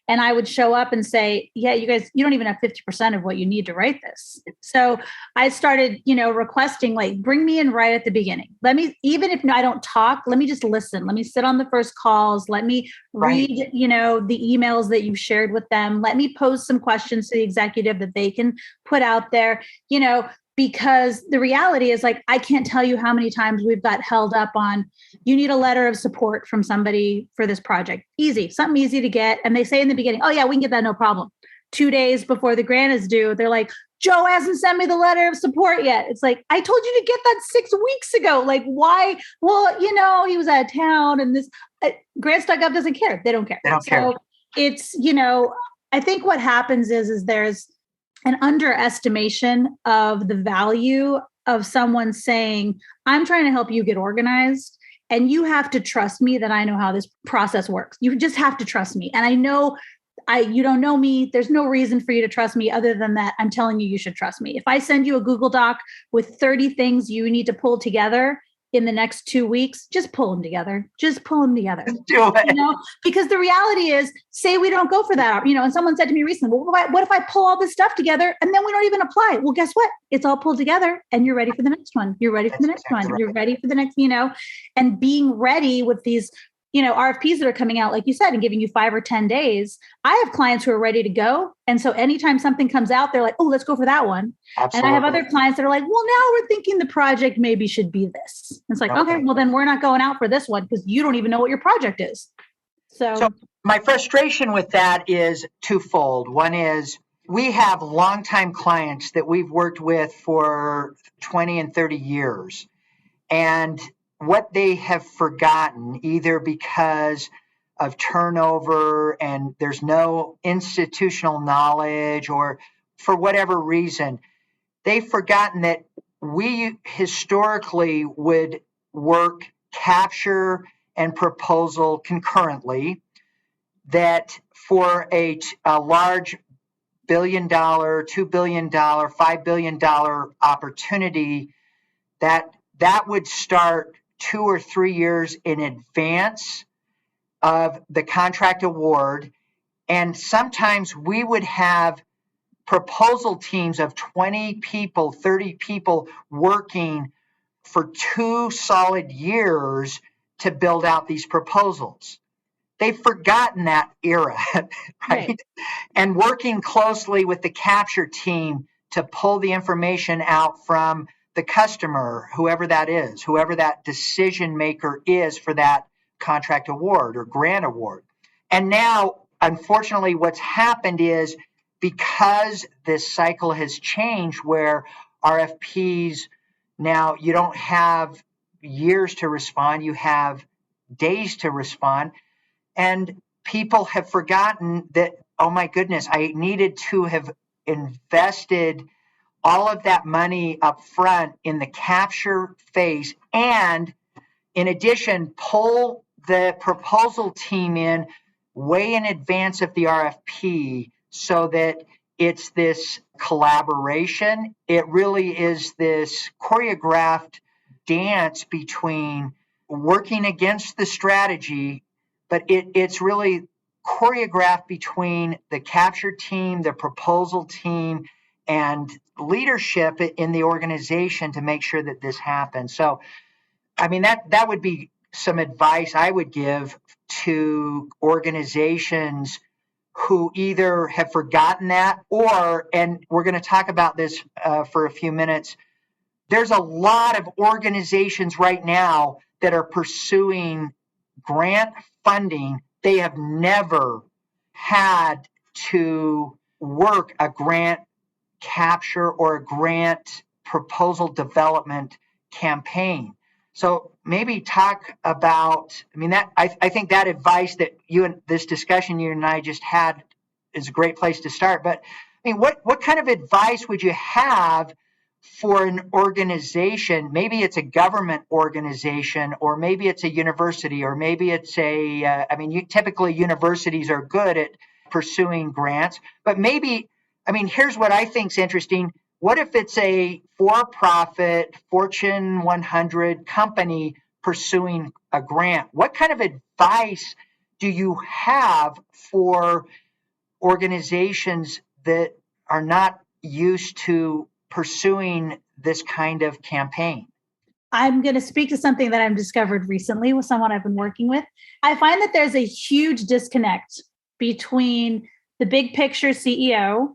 And I would show up and say, yeah, you guys, you don't even have 50% of what you need to write this. So I started, requesting, like, bring me in right at the beginning. Let me, even if I don't talk, let me just listen. Let me sit on the first calls. Let me read, the emails that you've shared with them. Let me pose some questions to the executive that they can put out there, because the reality is, like, I can't tell you how many times we've got held up on, you need a letter of support from somebody for this project. Easy, something easy to get. And they say in the beginning, oh yeah, we can get that, no problem. 2 days before the grant is due, they're like, Joe hasn't sent me the letter of support yet. It's like, I told you to get that 6 weeks ago. Like, why? Well, he was out of town, and this grants.gov doesn't care. They don't care. They don't care. It's, I think what happens is there's an underestimation of the value of someone saying, I'm trying to help you get organized, and you have to trust me that I know how this process works. You just have to trust me. And I know you don't know me. There's no reason for you to trust me other than that I'm telling you should trust me. If I send you a Google Doc with 30 things you need to pull together, in the next 2 weeks, just pull them together. Just pull them together. Do it. Because the reality is, say we don't go for that, and someone said to me recently, well, what if I pull all this stuff together and then we don't even apply? Well, guess what? It's all pulled together and you're ready for the next one. You're ready for the next one. Right. You're ready for the next, and being ready with these, RFPs that are coming out, like you said, and giving you 5 or 10 days. I have clients who are ready to go. And so anytime something comes out, they're like, oh, let's go for that one. Absolutely. And I have other clients that are like, well, now we're thinking the project maybe should be this. It's like, okay, well, then we're not going out for this one because you don't even know what your project is. So my frustration with that is twofold. One is we have longtime clients that we've worked with for 20 and 30 years. And what they have forgotten, either because of turnover and there's no institutional knowledge or for whatever reason, they've forgotten that we historically would work capture and proposal concurrently, that for a large $1 billion, $2 billion, $5 billion opportunity, that would start 2 or 3 years in advance of the contract award. And sometimes we would have proposal teams of 20 people, 30 people working for 2 solid years to build out these proposals. They've forgotten that era, right? And working closely with the capture team to pull the information out from the customer, whoever that is, whoever that decision maker is for that contract award or grant award. And now, unfortunately, what's happened is because this cycle has changed where RFPs, now you don't have years to respond, you have days to respond. And people have forgotten that, oh my goodness, I needed to have invested all of that money up front in the capture phase, and in addition, pull the proposal team in way in advance of the RFP so that it's this collaboration. It really is this choreographed dance between working against the strategy, but it's really choreographed between the capture team, the proposal team, and leadership in the organization to make sure that this happens. So, I mean, that would be some advice I would give to organizations who either have forgotten that or, and we're going to talk about this for a few minutes, there's a lot of organizations right now that are pursuing grant funding. They have never had to work a grant capture or a grant proposal development campaign. So maybe talk about, I mean, that I think that advice that you and this discussion you and I just had is a great place to start. But I mean, what kind of advice would you have for an organization? Maybe it's a government organization, or maybe it's a university, or maybe it's typically universities are good at pursuing grants, but maybe, I mean, here's what I think is interesting. What if it's a for-profit Fortune 100 company pursuing a grant? What kind of advice do you have for organizations that are not used to pursuing this kind of campaign? I'm going to speak to something that I've discovered recently with someone I've been working with. I find that there's a huge disconnect between the big picture CEO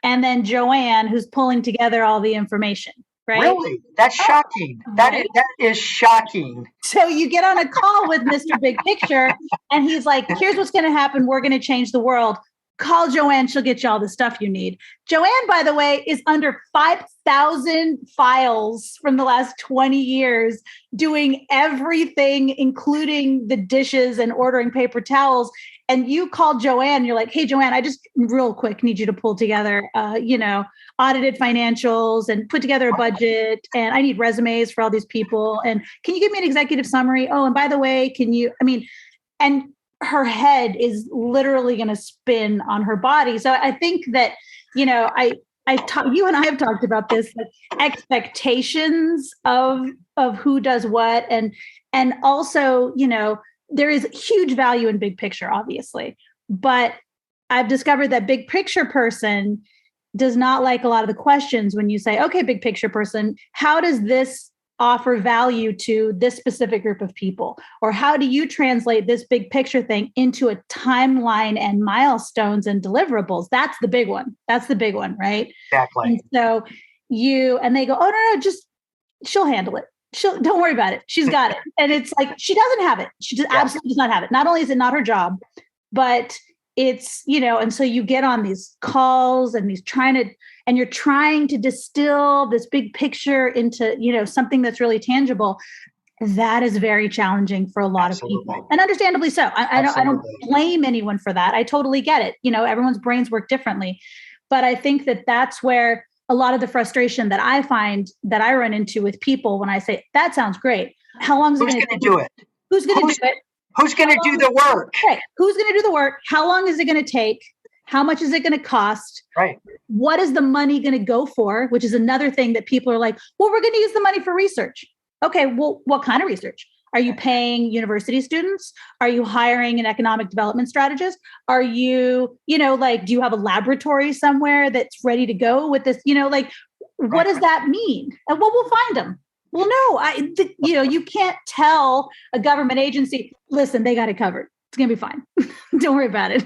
and then Joanne, who's pulling together all the information, right? Really? That's shocking. That is shocking. So you get on a call with Mr. Big Picture, and he's like, here's what's going to happen. We're going to change the world. Call Joanne. She'll get you all the stuff you need. Joanne, by the way, is under 5,000 files from the last 20 years, doing everything, including the dishes and ordering paper towels. And you call Joanne, you're like, hey, Joanne, I just real quick need you to pull together, audited financials and put together a budget. And I need resumes for all these people. And can you give me an executive summary? Oh, and by the way, and her head is literally going to spin on her body. So I think that, you and I have talked about this, like expectations of who does what, and also, there is huge value in big picture, obviously, but I've discovered that big picture person does not like a lot of the questions when you say, okay, big picture person, how does this offer value to this specific group of people? Or how do you translate this big picture thing into a timeline and milestones and deliverables? That's the big one. Right? Exactly. And so and they go, oh, no, just, she'll handle it. Don't worry about it. She's got it. And it's like, she doesn't have it. She just absolutely does not have it. Not only is it not her job, but it's, and so you get on these calls and you're trying to distill this big picture into, something that's really tangible. That is very challenging for a lot of people, and understandably so. I don't blame anyone for that. I totally get it. Everyone's brains work differently, but I think that that's where a lot of the frustration that I find that I run into with people when I say, that sounds great. How long is it going to do it? Who's going to do it? Who's going to do the work? Right. Who's going to do the work? How long is it going to take? How much is it going to cost? Right. What is the money going to go for? Which is another thing that people are like, well, we're going to use the money for research. Okay, well, what kind of research? Are you paying university students? Are you hiring an economic development strategist? Are you, do you have a laboratory somewhere that's ready to go with this? What does that mean? And we'll find them. Well, no, you can't tell a government agency, listen, they got it covered. It's going to be fine. Don't worry about it.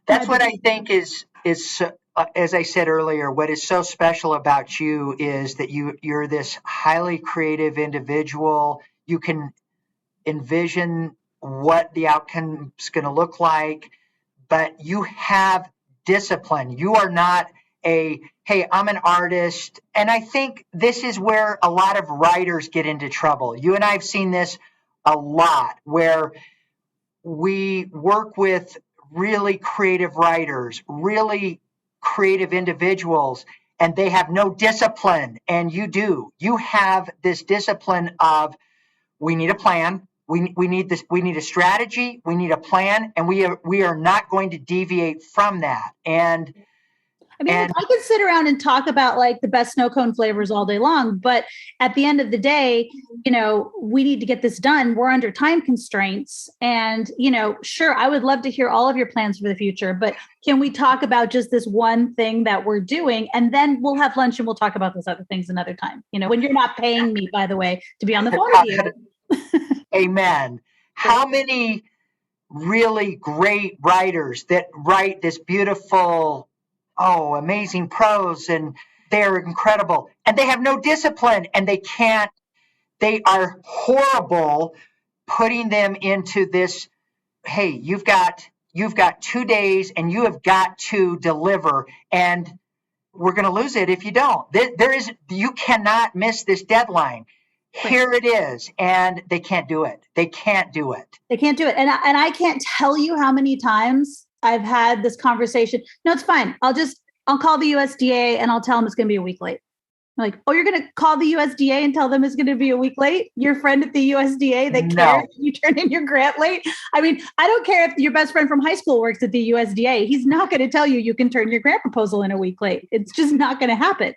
That's what I think is as I said earlier, what is so special about you is that you're this highly creative individual. You can envision what the outcome is going to look like, but you have discipline. You are not hey, I'm an artist. And I think this is where a lot of writers get into trouble. You and I have seen this a lot, where we work with really creative writers, really creative individuals, and they have no discipline. And you do. You have this discipline of, we need a plan. We need this. We need a strategy. We need a plan, and we are not going to deviate from that. And I could sit around and talk about like the best snow cone flavors all day long, but at the end of the day, we need to get this done. We're under time constraints, and sure, I would love to hear all of your plans for the future, but can we talk about just this one thing that we're doing, and then we'll have lunch and we'll talk about those other things another time. When you're not paying me, by the way, to be on the phone with you. Amen. How many really great writers that write this beautiful, amazing prose, and they're incredible, and they have no discipline, and they are horrible putting them into this, hey, you've got 2 days and you have got to deliver, and we're going to lose it if you don't. You cannot miss this deadline. Here it is. And they can't do it. And I can't tell you how many times I've had this conversation. No, it's fine. I'll call the USDA and I'll tell them it's going to be a week late. I'm like, oh, you're going to call the USDA and tell them it's going to be a week late? Your friend at the USDA that cares if you turn in your grant late? I mean, I don't care if your best friend from high school works at the USDA. He's not going to tell you can turn your grant proposal in a week late. It's just not going to happen.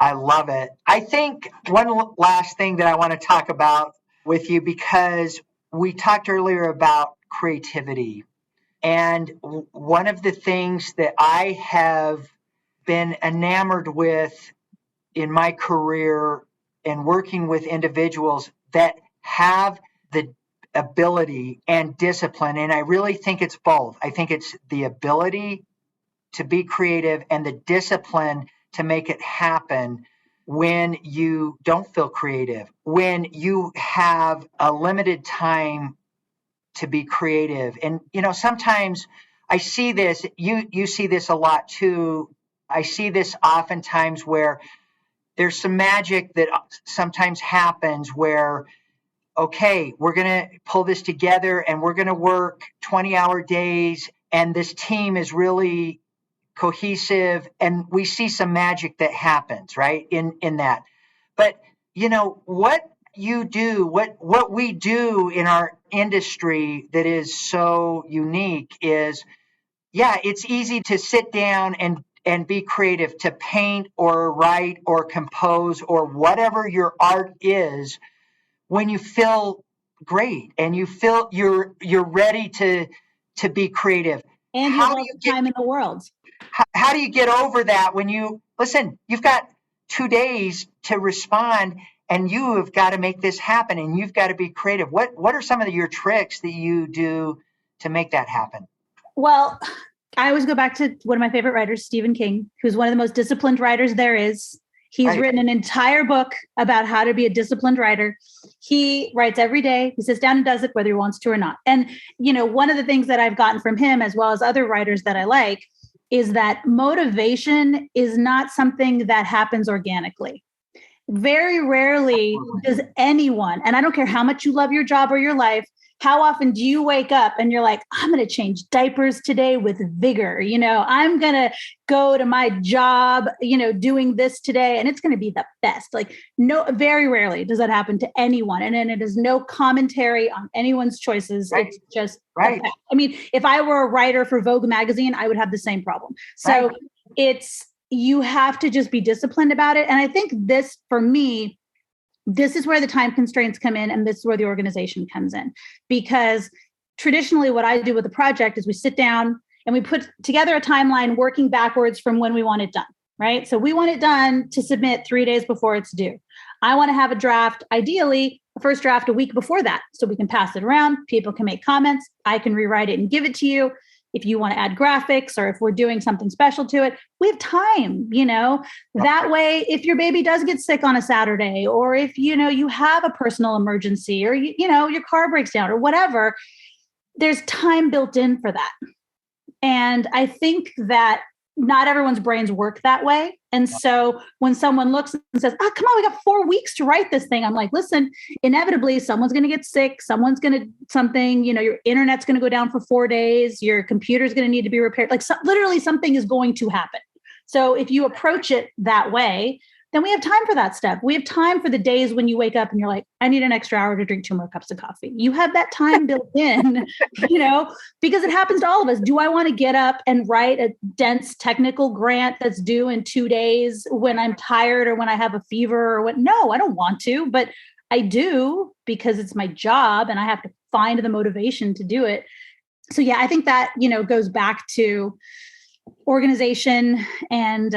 I love it. I think one last thing that I want to talk about with you, because we talked earlier about creativity. And one of the things that I have been enamored with in my career and working with individuals that have the ability and discipline, and I really think it's both. I think it's the ability to be creative and the discipline to make it happen when you don't feel creative, when you have a limited time to be creative. And, sometimes I see this, you see this a lot too. I see this oftentimes where there's some magic that sometimes happens where, okay, we're going to pull this together and we're going to work 20-hour days, and this team is really cohesive, and we see some magic that happens, right, in that. But what you do, what we do in our industry that is so unique is, it's easy to sit down and be creative to paint or write or compose or whatever your art is when you feel great and you feel you're ready to be creative. And you have all the time in the world. How do you get over that when you've got 2 days to respond and you have got to make this happen and you've got to be creative? What are some of your tricks that you do to make that happen? Well, I always go back to one of my favorite writers, Stephen King, who's one of the most disciplined writers there is. He's written an entire book about how to be a disciplined writer. He writes every day. He sits down and does it, whether he wants to or not. And, one of the things that I've gotten from him, as well as other writers that I like, is that motivation is not something that happens organically. Very rarely does anyone, and I don't care how much you love your job or your life, how often do you wake up and you're like, I'm going to change diapers today with vigor. I'm going to go to my job, doing this today, and it's going to be the best. Like, no, very rarely does that happen to anyone. And then it is no commentary on anyone's choices. Right. It's just, right. I mean, if I were a writer for Vogue magazine, I would have the same problem. So you have to just be disciplined about it. And I think this, for me, this is where the time constraints come in, and this is where the organization comes in. Because traditionally what I do with the project is we sit down and we put together a timeline working backwards from when we want it done, right? So we want it done to submit 3 days before it's due. I want to have a draft, ideally, a first draft a week before that, so we can pass it around. People can make comments. I can rewrite it and give it to you. If you want to add graphics or if we're doing something special to it, we have time, that way, if your baby does get sick on a Saturday, or if, you have a personal emergency, or, your car breaks down or whatever, there's time built in for that. And I think that not everyone's brains work that way. And so when someone looks and says, oh, come on, we got 4 weeks to write this thing. I'm like, listen, inevitably someone's going to get sick. Someone's going to something, your internet's going to go down for 4 days. Your computer's going to need to be repaired. Like literally something is going to happen. So if you approach it that way, then we have time for that stuff. We have time for the days when you wake up and you're like, I need an extra hour to drink 2 more cups of coffee. You have that time built in, because it happens to all of us. Do I want to get up and write a dense technical grant that's due in 2 days when I'm tired or when I have a fever or what? No, I don't want to, but I do because it's my job and I have to find the motivation to do it. So yeah, I think that, goes back to organization and,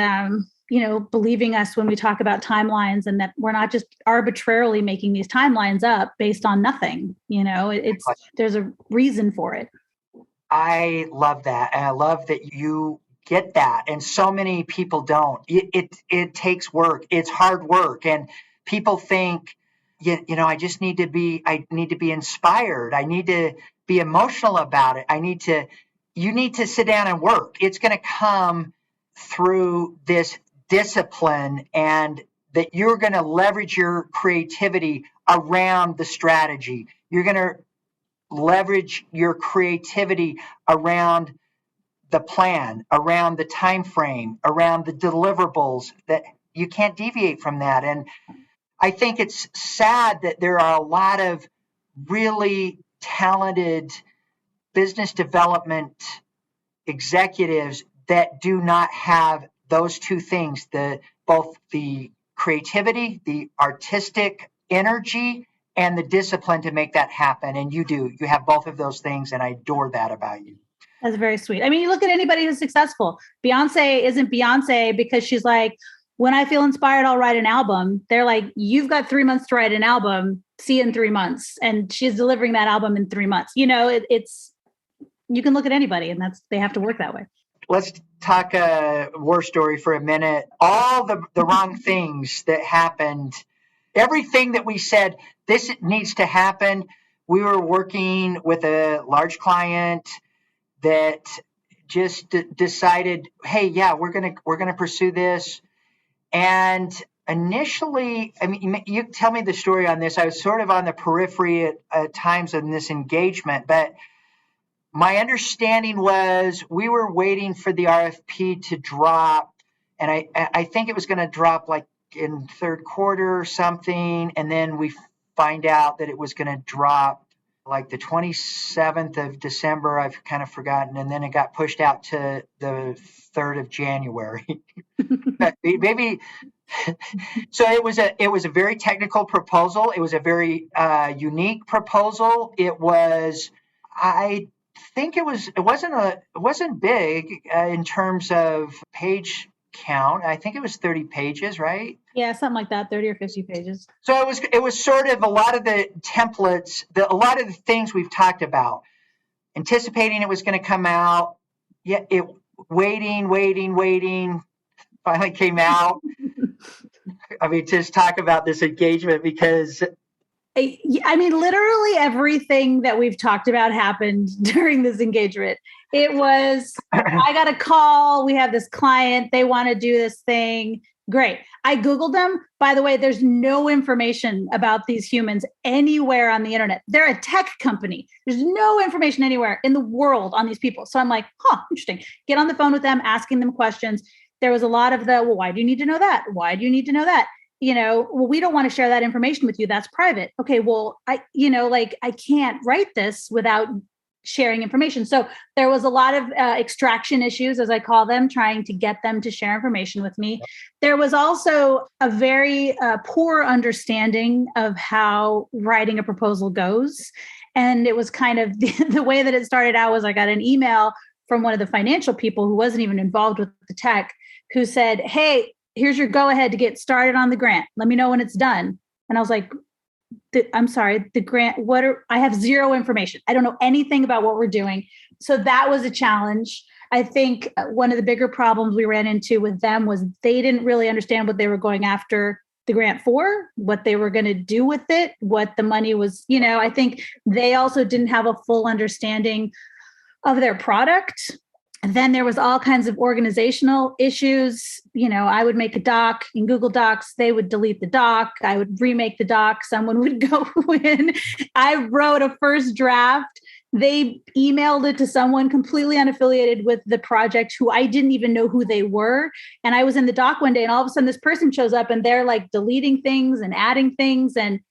believing us when we talk about timelines, and that we're not just arbitrarily making these timelines up based on nothing. There's a reason for it. I love that. And I love that you get that. And so many people don't. It takes work. It's hard work. And people think, I need to be inspired. I need to be emotional about it. You need to sit down and work. It's going to come through this discipline, and that you're going to leverage your creativity around the strategy. You're going to leverage your creativity around the plan, around the time frame, around the deliverables, that you can't deviate from that. And I think it's sad that there are a lot of really talented business development executives that do not have those two things, both the creativity, the artistic energy, and the discipline to make that happen. And you do. You have both of those things, and I adore that about you. That's very sweet. I mean, you look at anybody who's successful. Beyonce isn't Beyonce because she's like, when I feel inspired, I'll write an album. They're like, you've got 3 months to write an album. See you in 3 months. And she's delivering that album in 3 months. It's you can look at anybody, and they have to work that way. Let's talk a war story for a minute. All the wrong things that happened, everything that we said, this needs to happen. We were working with a large client that just decided, hey, yeah, we're gonna pursue this. And initially, I mean, you tell me the story on this. I was sort of on the periphery at times in this engagement, but my understanding was we were waiting for the RFP to drop, and I think it was going to drop like in third quarter or something, and then we find out that it was going to drop like the 27th of December. I've kind of forgotten. And then it got pushed out to the 3rd of January. Maybe. So it was a very technical proposal. It was a very unique proposal. I think it wasn't big in terms of page count. I think it was 30 pages, right? Yeah, something like that, 30 or 50 pages. So it was sort of a lot of the templates, a lot of the things we've talked about, anticipating it was going to come out. Yeah, waiting, finally came out. I mean, just talk about this engagement because I mean, literally everything that we've talked about happened during this engagement. It was, I got a call. We have this client. They want to do this thing. Great. I Googled them. By the way, there's no information about these humans anywhere on the internet. They're a tech company. There's no information anywhere in the world on these people. So I'm like, interesting. Get on the phone with them, asking them questions. There was a lot of well, why do you need to know that? Why do you need to know that? Well, we don't want to share that information with you. That's private. Okay, well, I can't write this without sharing information. So there was a lot of extraction issues, as I call them, trying to get them to share information with me. There was also a very poor understanding of how writing a proposal goes. And it was kind of the way that it started out was I got an email from one of the financial people who wasn't even involved with the tech, who said, hey, here's your go ahead to get started on the grant. Let me know when it's done. And I was like, I'm sorry, the grant, I have zero information. I don't know anything about what we're doing. So that was a challenge. I think one of the bigger problems we ran into with them was they didn't really understand what they were going after the grant for, what they were going to do with it, what the money was. I think they also didn't have a full understanding of their product. And then there was all kinds of organizational issues. I would make a doc in Google Docs. They would delete the doc. I would remake the doc. Someone would go in. I wrote a first draft. They emailed it to someone completely unaffiliated with the project who I didn't even know who they were. And I was in the doc one day and all of a sudden this person shows up and they're like deleting things and adding things. And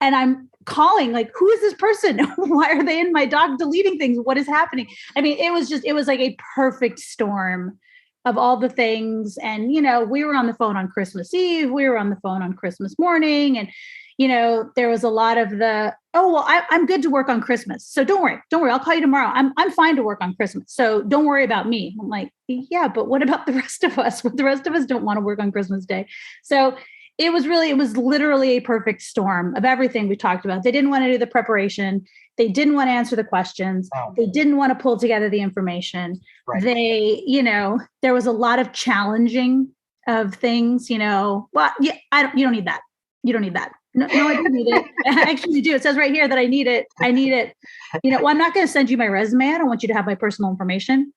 I'm calling like, who is this person? Why are they in my doc deleting things? What is happening? I mean, it was like a perfect storm of all the things. And, we were on the phone on Christmas Eve. We were on the phone on Christmas morning. And, there was a lot of I'm good to work on Christmas. So don't worry. I'll call you tomorrow. I'm fine to work on Christmas. So don't worry about me. I'm like, yeah, but what about the rest of us? The rest of us don't want to work on Christmas Day. So it was literally a perfect storm of everything we talked about. They didn't want to do the preparation. They didn't want to answer the questions. Oh. They didn't want to pull together the information. Right. There was a lot of challenging of things, well, yeah, you don't need that. You don't need that. No, I don't need it. I actually do. It says right here that I need it. Well, I'm not going to send you my resume. I don't want you to have my personal information.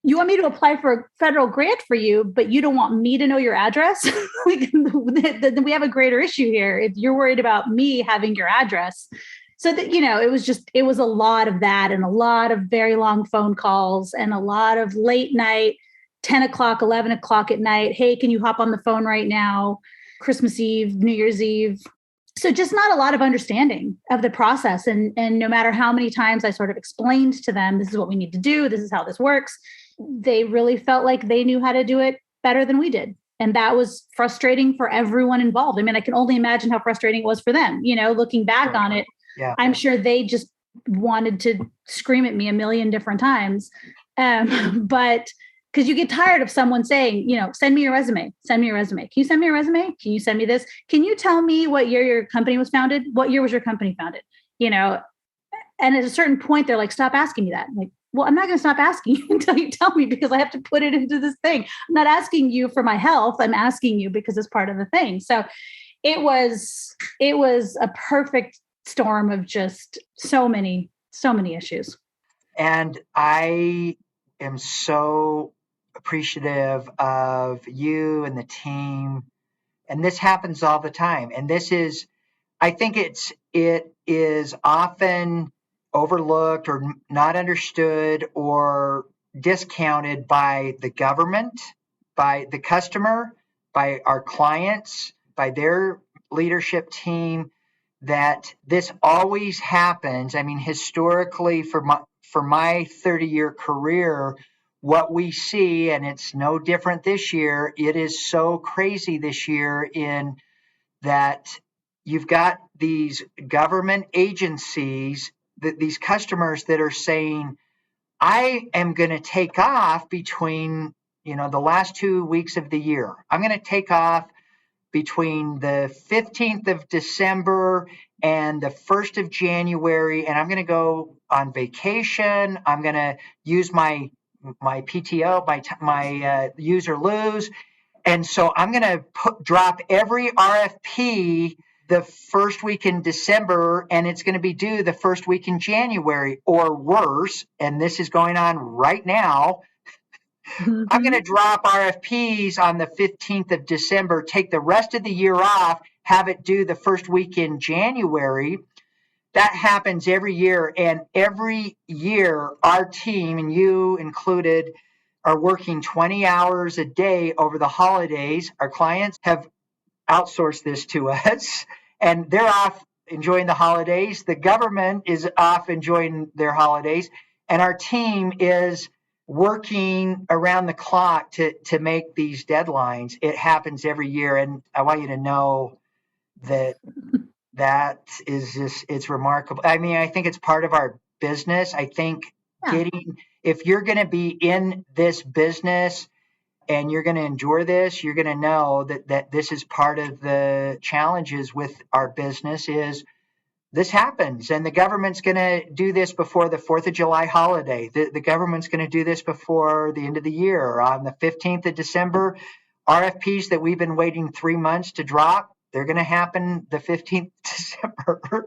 You want me to apply for a federal grant for you, but you don't want me to know your address? Then we have a greater issue here. If you're worried about me having your address. So that, it was a lot of that and a lot of very long phone calls and a lot of late night, 10 o'clock, 11 o'clock at night. Hey, can you hop on the phone right now? Christmas Eve, New Year's Eve. So just not a lot of understanding of the process. And no matter how many times I sort of explained to them, this is what we need to do. This is how this works. They really felt like they knew how to do it better than we did. And that was frustrating for everyone involved. I mean, I can only imagine how frustrating it was for them, looking back on it. Yeah. I'm sure they just wanted to scream at me a million different times. But because you get tired of someone saying, send me your resume. Send me your resume. Can you send me your resume? Can you send me this? Can you tell me what year your company was founded? What year was your company founded? And at a certain point, they're like, stop asking me that. I'm like, well, I'm not going to stop asking you until you tell me because I have to put it into this thing. I'm not asking you for my health. I'm asking you because it's part of the thing. So it was a perfect storm of just so many issues. And I am so appreciative of you and the team. And this happens all the time. And I think it is often overlooked or not understood or discounted by the government, by the customer, by our clients, by their leadership team. that this always happens. I mean, historically, for my 30-year career, what we see, and it's no different this year, it is so crazy this year in that you've got these government agencies, these customers that are saying, I am going to take off between, the last 2 weeks of the year. I'm going to take off between the 15th of December and the 1st of January, and I'm going to go on vacation. I'm going to use my PTO, my use or lose. And so I'm going to drop every RFP the first week in December, and it's going to be due the first week in January, or worse, and this is going on right now. I'm going to drop RFPs on the 15th of December, take the rest of the year off, have it due the first week in January. That happens every year. And every year, our team, and you included, are working 20 hours a day over the holidays. Our clients have outsourced this to us, and they're off enjoying the holidays. The government is off enjoying their holidays, and our team is working around the clock to make these deadlines. It happens every year, and I want you to know that is just, it's remarkable. I mean, I think it's part of our business. I think if you're going to be in this business and you're going to endure this, you're going to know that this is part of the challenges with our business. Is this happens, and the government's going to do this before the 4th of July holiday. The government's going to do this before the end of the year. On the 15th of December, RFPs that we've been waiting 3 months to drop, they're going to happen the 15th of December,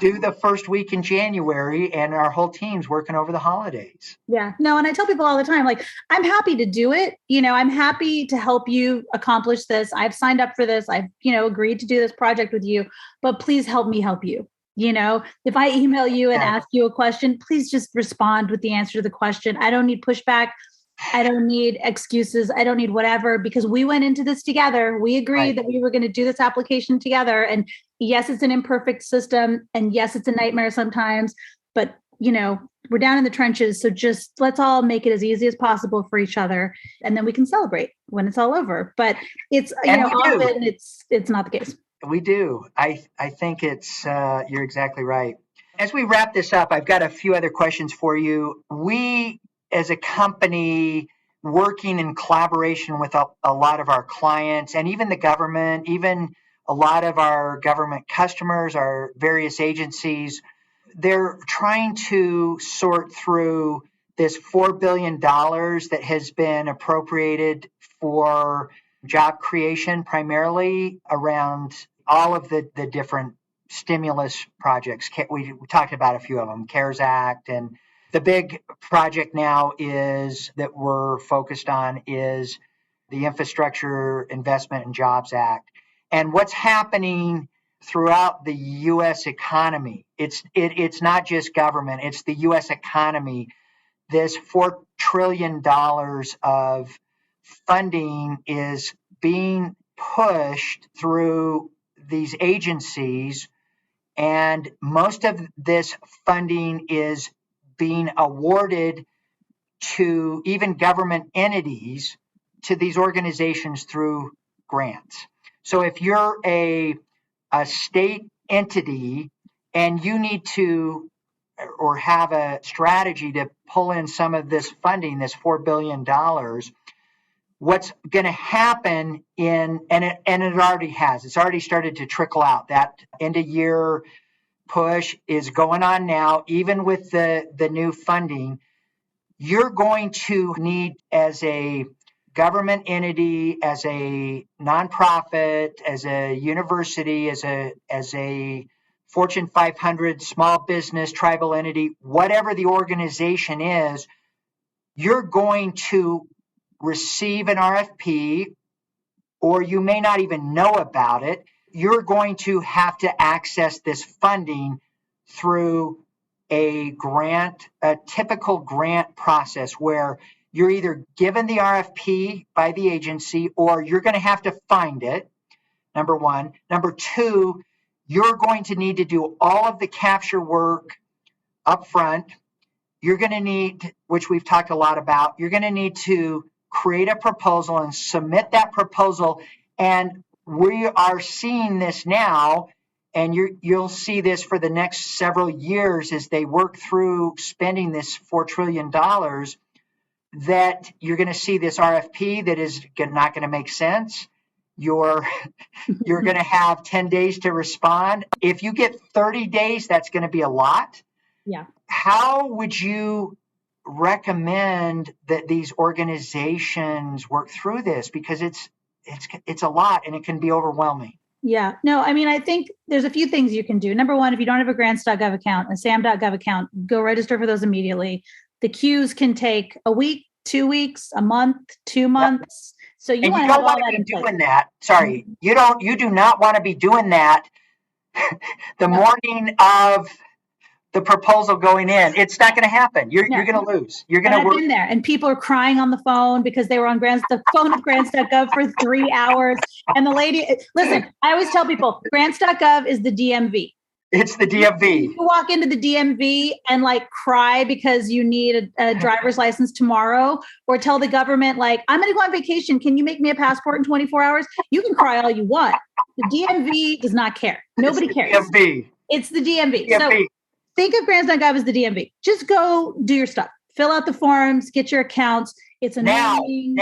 do the first week in January, and our whole team's working over the holidays. Yeah, no, and I tell people all the time, like, I'm happy to do it. I'm happy to help you accomplish this. I've signed up for this. I've, agreed to do this project with you, but please help me help you. If I email you and ask you a question, please just respond with the answer to the question. I don't need pushback. I don't need excuses. I don't need whatever, because we went into this together. We agreed that we were going to do this application together. And yes, it's an imperfect system. And yes, it's a nightmare sometimes, but we're down in the trenches. So just let's all make it as easy as possible for each other. And then we can celebrate when it's all over. But it's, often it's not the case. We do. I think it's, you're exactly right. As we wrap this up, I've got a few other questions for you. We, as a company, working in collaboration with a lot of our clients and even the government, even a lot of our government customers, our various agencies, they're trying to sort through this $4 billion that has been appropriated for job creation, primarily around all of the different stimulus projects. We talked about a few of them, CARES Act, and the big project now is that we're focused on is the Infrastructure Investment and Jobs Act. And what's happening throughout the U.S. economy, it's not just government, it's the U.S. economy. This $4 trillion of funding is being pushed through these agencies, and most of this funding is being awarded to even government entities, to these organizations through grants. So if you're a state entity and you need to or have a strategy to pull in some of this funding, this $4 billion, what's going to happen and it already has, it's already started to trickle out. That end of year push is going on now, even with the new funding. You're going to need, as a government entity, as a nonprofit, as a university, as a Fortune 500 small business, tribal entity, whatever the organization is, you're going to receive an RFP, or you may not even know about it. You're going to have to access this funding through a grant, a typical grant process where you're either given the RFP by the agency or you're going to have to find it, number one. Number two, you're going to need to do all of the capture work up front. You're going to need, which we've talked a lot about, you're going to need to create a proposal and submit that proposal. And we are seeing this now, and you'll see this for the next several years as they work through spending this $4 trillion, that you're going to see this RFP that is not going to make sense. You're going to have 10 days to respond. If you get 30 days, that's going to be a lot. Yeah. How would you recommend that these organizations work through this? Because it's a lot and it can be overwhelming. Yeah. No, I mean, I think there's a few things you can do. Number one, if you don't have a grants.gov account, a sam.gov account, go register for those immediately. The queues can take a week, 2 weeks, a month, 2 months. Yep. So you want to have all that in place. Doing that. Sorry, you do not want to be doing that the morning of the proposal going in. It's not going to happen. You're going to lose. You're going to work. I've been there, and people are crying on the phone because they were on the phone at grants.gov for 3 hours. And the lady, listen, I always tell people, grants.gov is the DMV. It's the DMV. You walk into the DMV and like cry because you need a driver's license tomorrow, or tell the government, like, I'm going to go on vacation. Can you make me a passport in 24 hours? You can cry all you want. The DMV does not care. Nobody cares. DMV. It's the DMV. So think of grants.gov as the DMV. Just go do your stuff. Fill out the forms, get your accounts. It's annoying.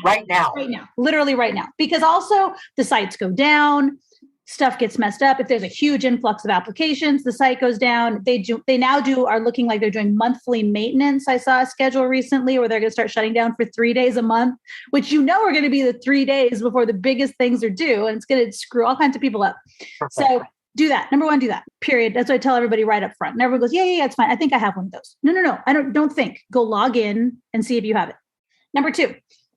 Right now. Literally right now. Because also the sites go down. Stuff gets messed up. If there's a huge influx of applications, the site goes down. They are looking like they're doing monthly maintenance. I saw a schedule recently where they're going to start shutting down for 3 days a month, which are going to be the 3 days before the biggest things are due. And it's going to screw all kinds of people up. Perfect. So do that. Number one, do that, period. That's what I tell everybody right up front. And everyone goes, yeah, it's fine. I think I have one of those. No. I don't think. Go log in and see if you have it. Number two,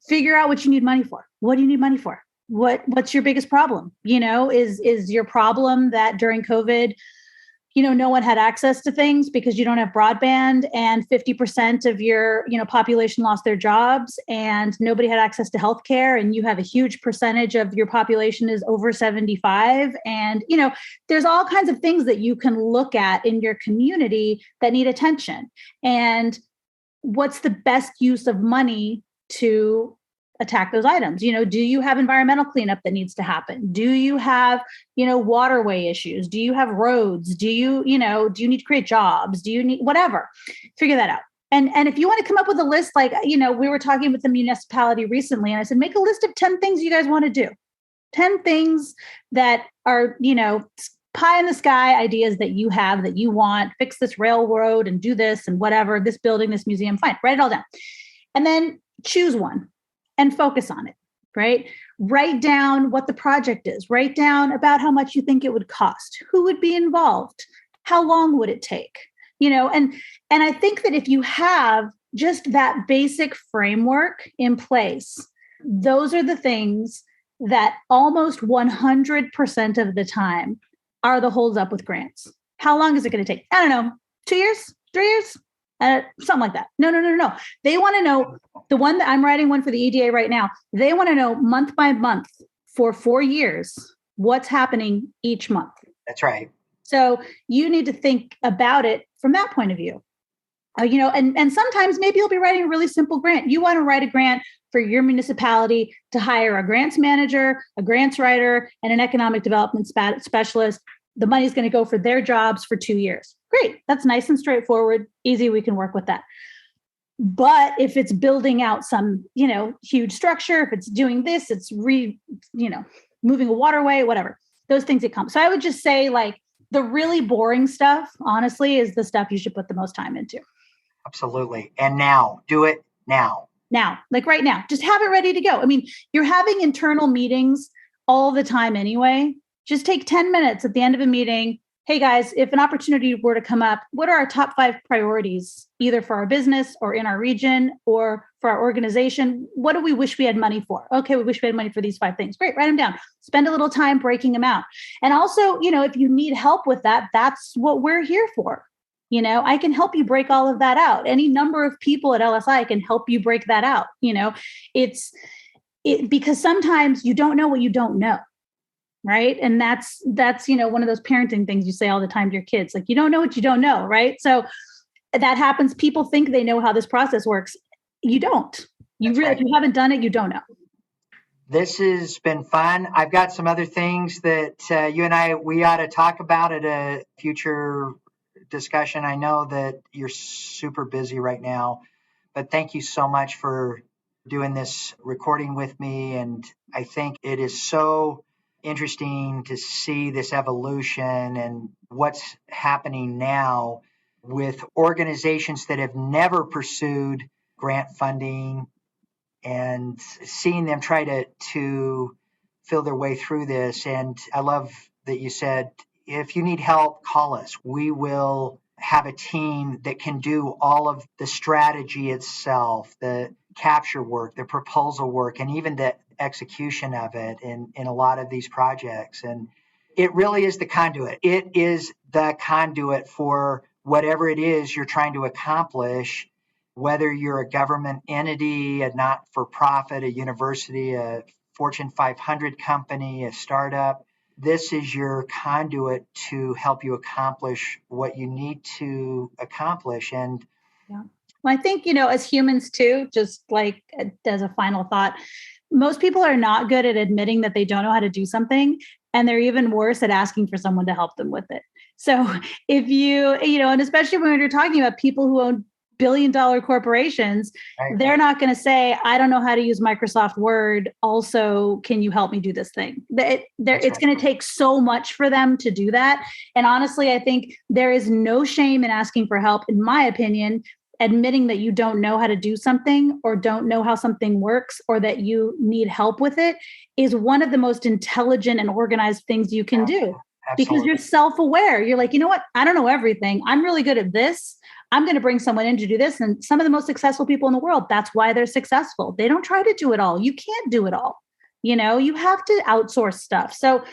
figure out what you need money for. What do you need money for? What's your biggest problem? Is your problem that during COVID, no one had access to things because you don't have broadband, and 50% of your, population lost their jobs, and nobody had access to healthcare, and you have a huge percentage of your population is over 75. And, there's all kinds of things that you can look at in your community that need attention. And what's the best use of money to attack those items? Do you have environmental cleanup that needs to happen? Do you have, waterway issues? Do you have roads? Do you need to create jobs? Do you need whatever? Figure that out. And if you want to come up with a list, like, we were talking with the municipality recently, and I said, make a list of 10 things you guys want to do. 10 things that are, pie in the sky ideas that you have, that you want. Fix this railroad and do this and whatever, this building, this museum, fine. Write it all down. And then choose one and focus on it, right? Write down what the project is. Write down about how much you think it would cost. Who would be involved? How long would it take? And I think that if you have just that basic framework in place, those are the things that almost 100% of the time are the holds up with grants. How long is it going to take? I don't know, 2 years, 3 years? Something like that. No. They want to know, the one that I'm writing one for the IIJA right now, they want to know month by month for 4 years, what's happening each month. That's right. So you need to think about it from that point of view. And sometimes maybe you'll be writing a really simple grant. You want to write a grant for your municipality to hire a grants manager, a grants writer, and an economic development specialist. The money's going to go for their jobs for 2 years. Great. That's nice and straightforward. Easy. We can work with that. But if it's building out some, huge structure, if it's doing this, it's moving a waterway, whatever, those things that come. So I would just say, like, the really boring stuff, honestly, is the stuff you should put the most time into. Absolutely. And now, do it now. Now, like right now, just have it ready to go. I mean, you're having internal meetings all the time anyway. Just take 10 minutes at the end of a meeting. Hey guys, if an opportunity were to come up, what are our top 5 priorities, either for our business or in our region or for our organization? What do we wish we had money for? Okay, we wish we had money for these 5 things. Great, write them down. Spend a little time breaking them out. And also, if you need help with that, that's what we're here for. I can help you break all of that out. Any number of people at LSI can help you break that out. Because sometimes you don't know what you don't know. right? And that's one of those parenting things you say all the time to your kids, like, you don't know what you don't know, right? So that happens. People think they know how this process works. You don't. If you haven't done it, you don't know. This has been fun. I've got some other things that you and we ought to talk about at a future discussion. I know that you're super busy right now, but thank you so much for doing this recording with me. And I think it is so interesting to see this evolution and what's happening now with organizations that have never pursued grant funding and seeing them try to feel their way through this. And I love that you said, if you need help, call us. We will have a team that can do all of the strategy itself, the capture work, the proposal work, and even the execution of it in a lot of these projects. And it really is the conduit. It is the conduit for whatever it is you're trying to accomplish, whether you're a government entity, a not-for-profit, a university, a Fortune 500 company, a startup. This is your conduit to help you accomplish what you need to accomplish. And yeah. Well, I think, as humans too, just like as a final thought, most people are not good at admitting that they don't know how to do something. And they're even worse at asking for someone to help them with it. So if and especially when you're talking about people who own billion-dollar corporations, right, they're not going to say, I don't know how to use Microsoft Word. Also, can you help me do this thing? It's going to take so much for them to do that. And honestly, I think there is no shame in asking for help, in my opinion. Admitting that you don't know how to do something or don't know how something works or that you need help with it is one of the most intelligent and organized things you can do. Absolutely. Because you're self-aware. You're like, you know what? I don't know everything. I'm really good at this. I'm going to bring someone in to do this. And some of the most successful people in the world, that's why they're successful. They don't try to do it all. You can't do it all. You have to outsource stuff. So,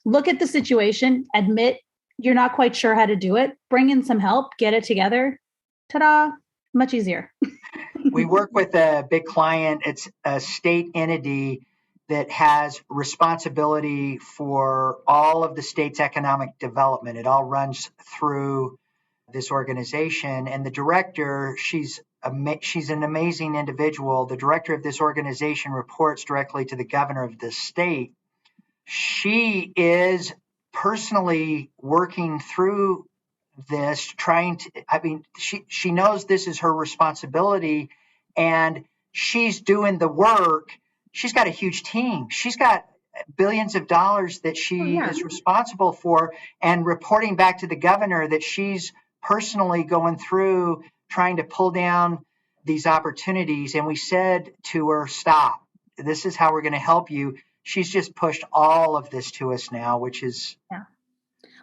look at the situation, admit you're not quite sure how to do it, bring in some help, get it together. Ta-da, much easier. We work with a big client. It's a state entity that has responsibility for all of the state's economic development. It all runs through this organization. And the director, she's an amazing individual. The director of this organization reports directly to the governor of this state. She is personally working through this, she knows this is her responsibility and she's doing the work. She's got a huge team. She's got billions of dollars that she is responsible for and reporting back to the governor that she's personally going through trying to pull down these opportunities. And we said to her, stop. This is how we're going to help you. She's just pushed all of this to us now, which is... Yeah.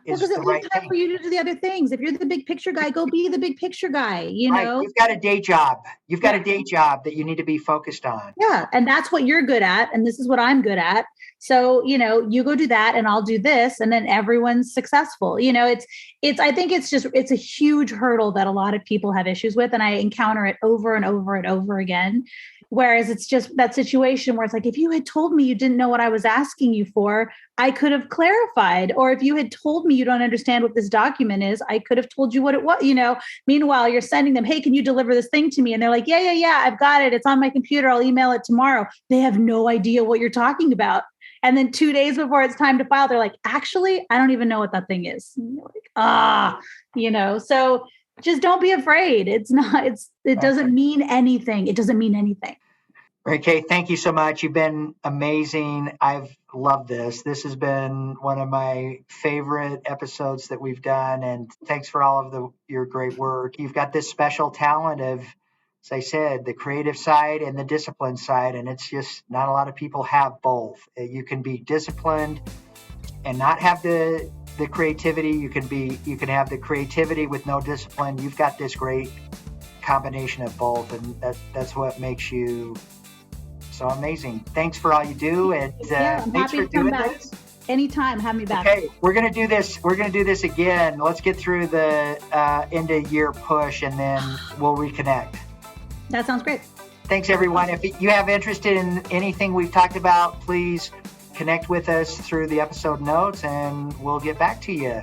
Because it leaves time for you to do the other things. If you're the big picture guy, go be the big picture guy, Right. You've got a day job. You've got a day job that you need to be focused on. Yeah. And that's what you're good at. And this is what I'm good at. So, you go do that and I'll do this. And then everyone's successful. I think it's a huge hurdle that a lot of people have issues with. And I encounter it over and over and over again. Whereas it's just that situation where it's like, if you had told me you didn't know what I was asking you for, I could have clarified. Or if you had told me you don't understand what this document is, I could have told you what it was, Meanwhile, you're sending them, hey, can you deliver this thing to me? And they're like, yeah, I've got it. It's on my computer. I'll email it tomorrow. They have no idea what you're talking about. And then 2 days before it's time to file, they're like, actually, I don't even know what that thing is. And you're like, so just don't be afraid. It doesn't mean anything. It doesn't mean anything. Okay, thank you so much. You've been amazing. I've loved this. This has been one of my favorite episodes that we've done. And thanks for all of your great work. You've got this special talent of, as I said, the creative side and the discipline side. And it's just not a lot of people have both. You can be disciplined and not have the creativity. You can have the creativity with no discipline. You've got this great combination of both. And that's what makes you so amazing. Thanks for all you do, and thanks for doing this. Anytime, have me back. Okay, we're gonna do this. We're gonna do this again. Let's get through the end of year push, and then we'll reconnect. That sounds great. Thanks, everyone. If you have interest in anything we've talked about, please Connect with us through the episode notes and we'll get back to you.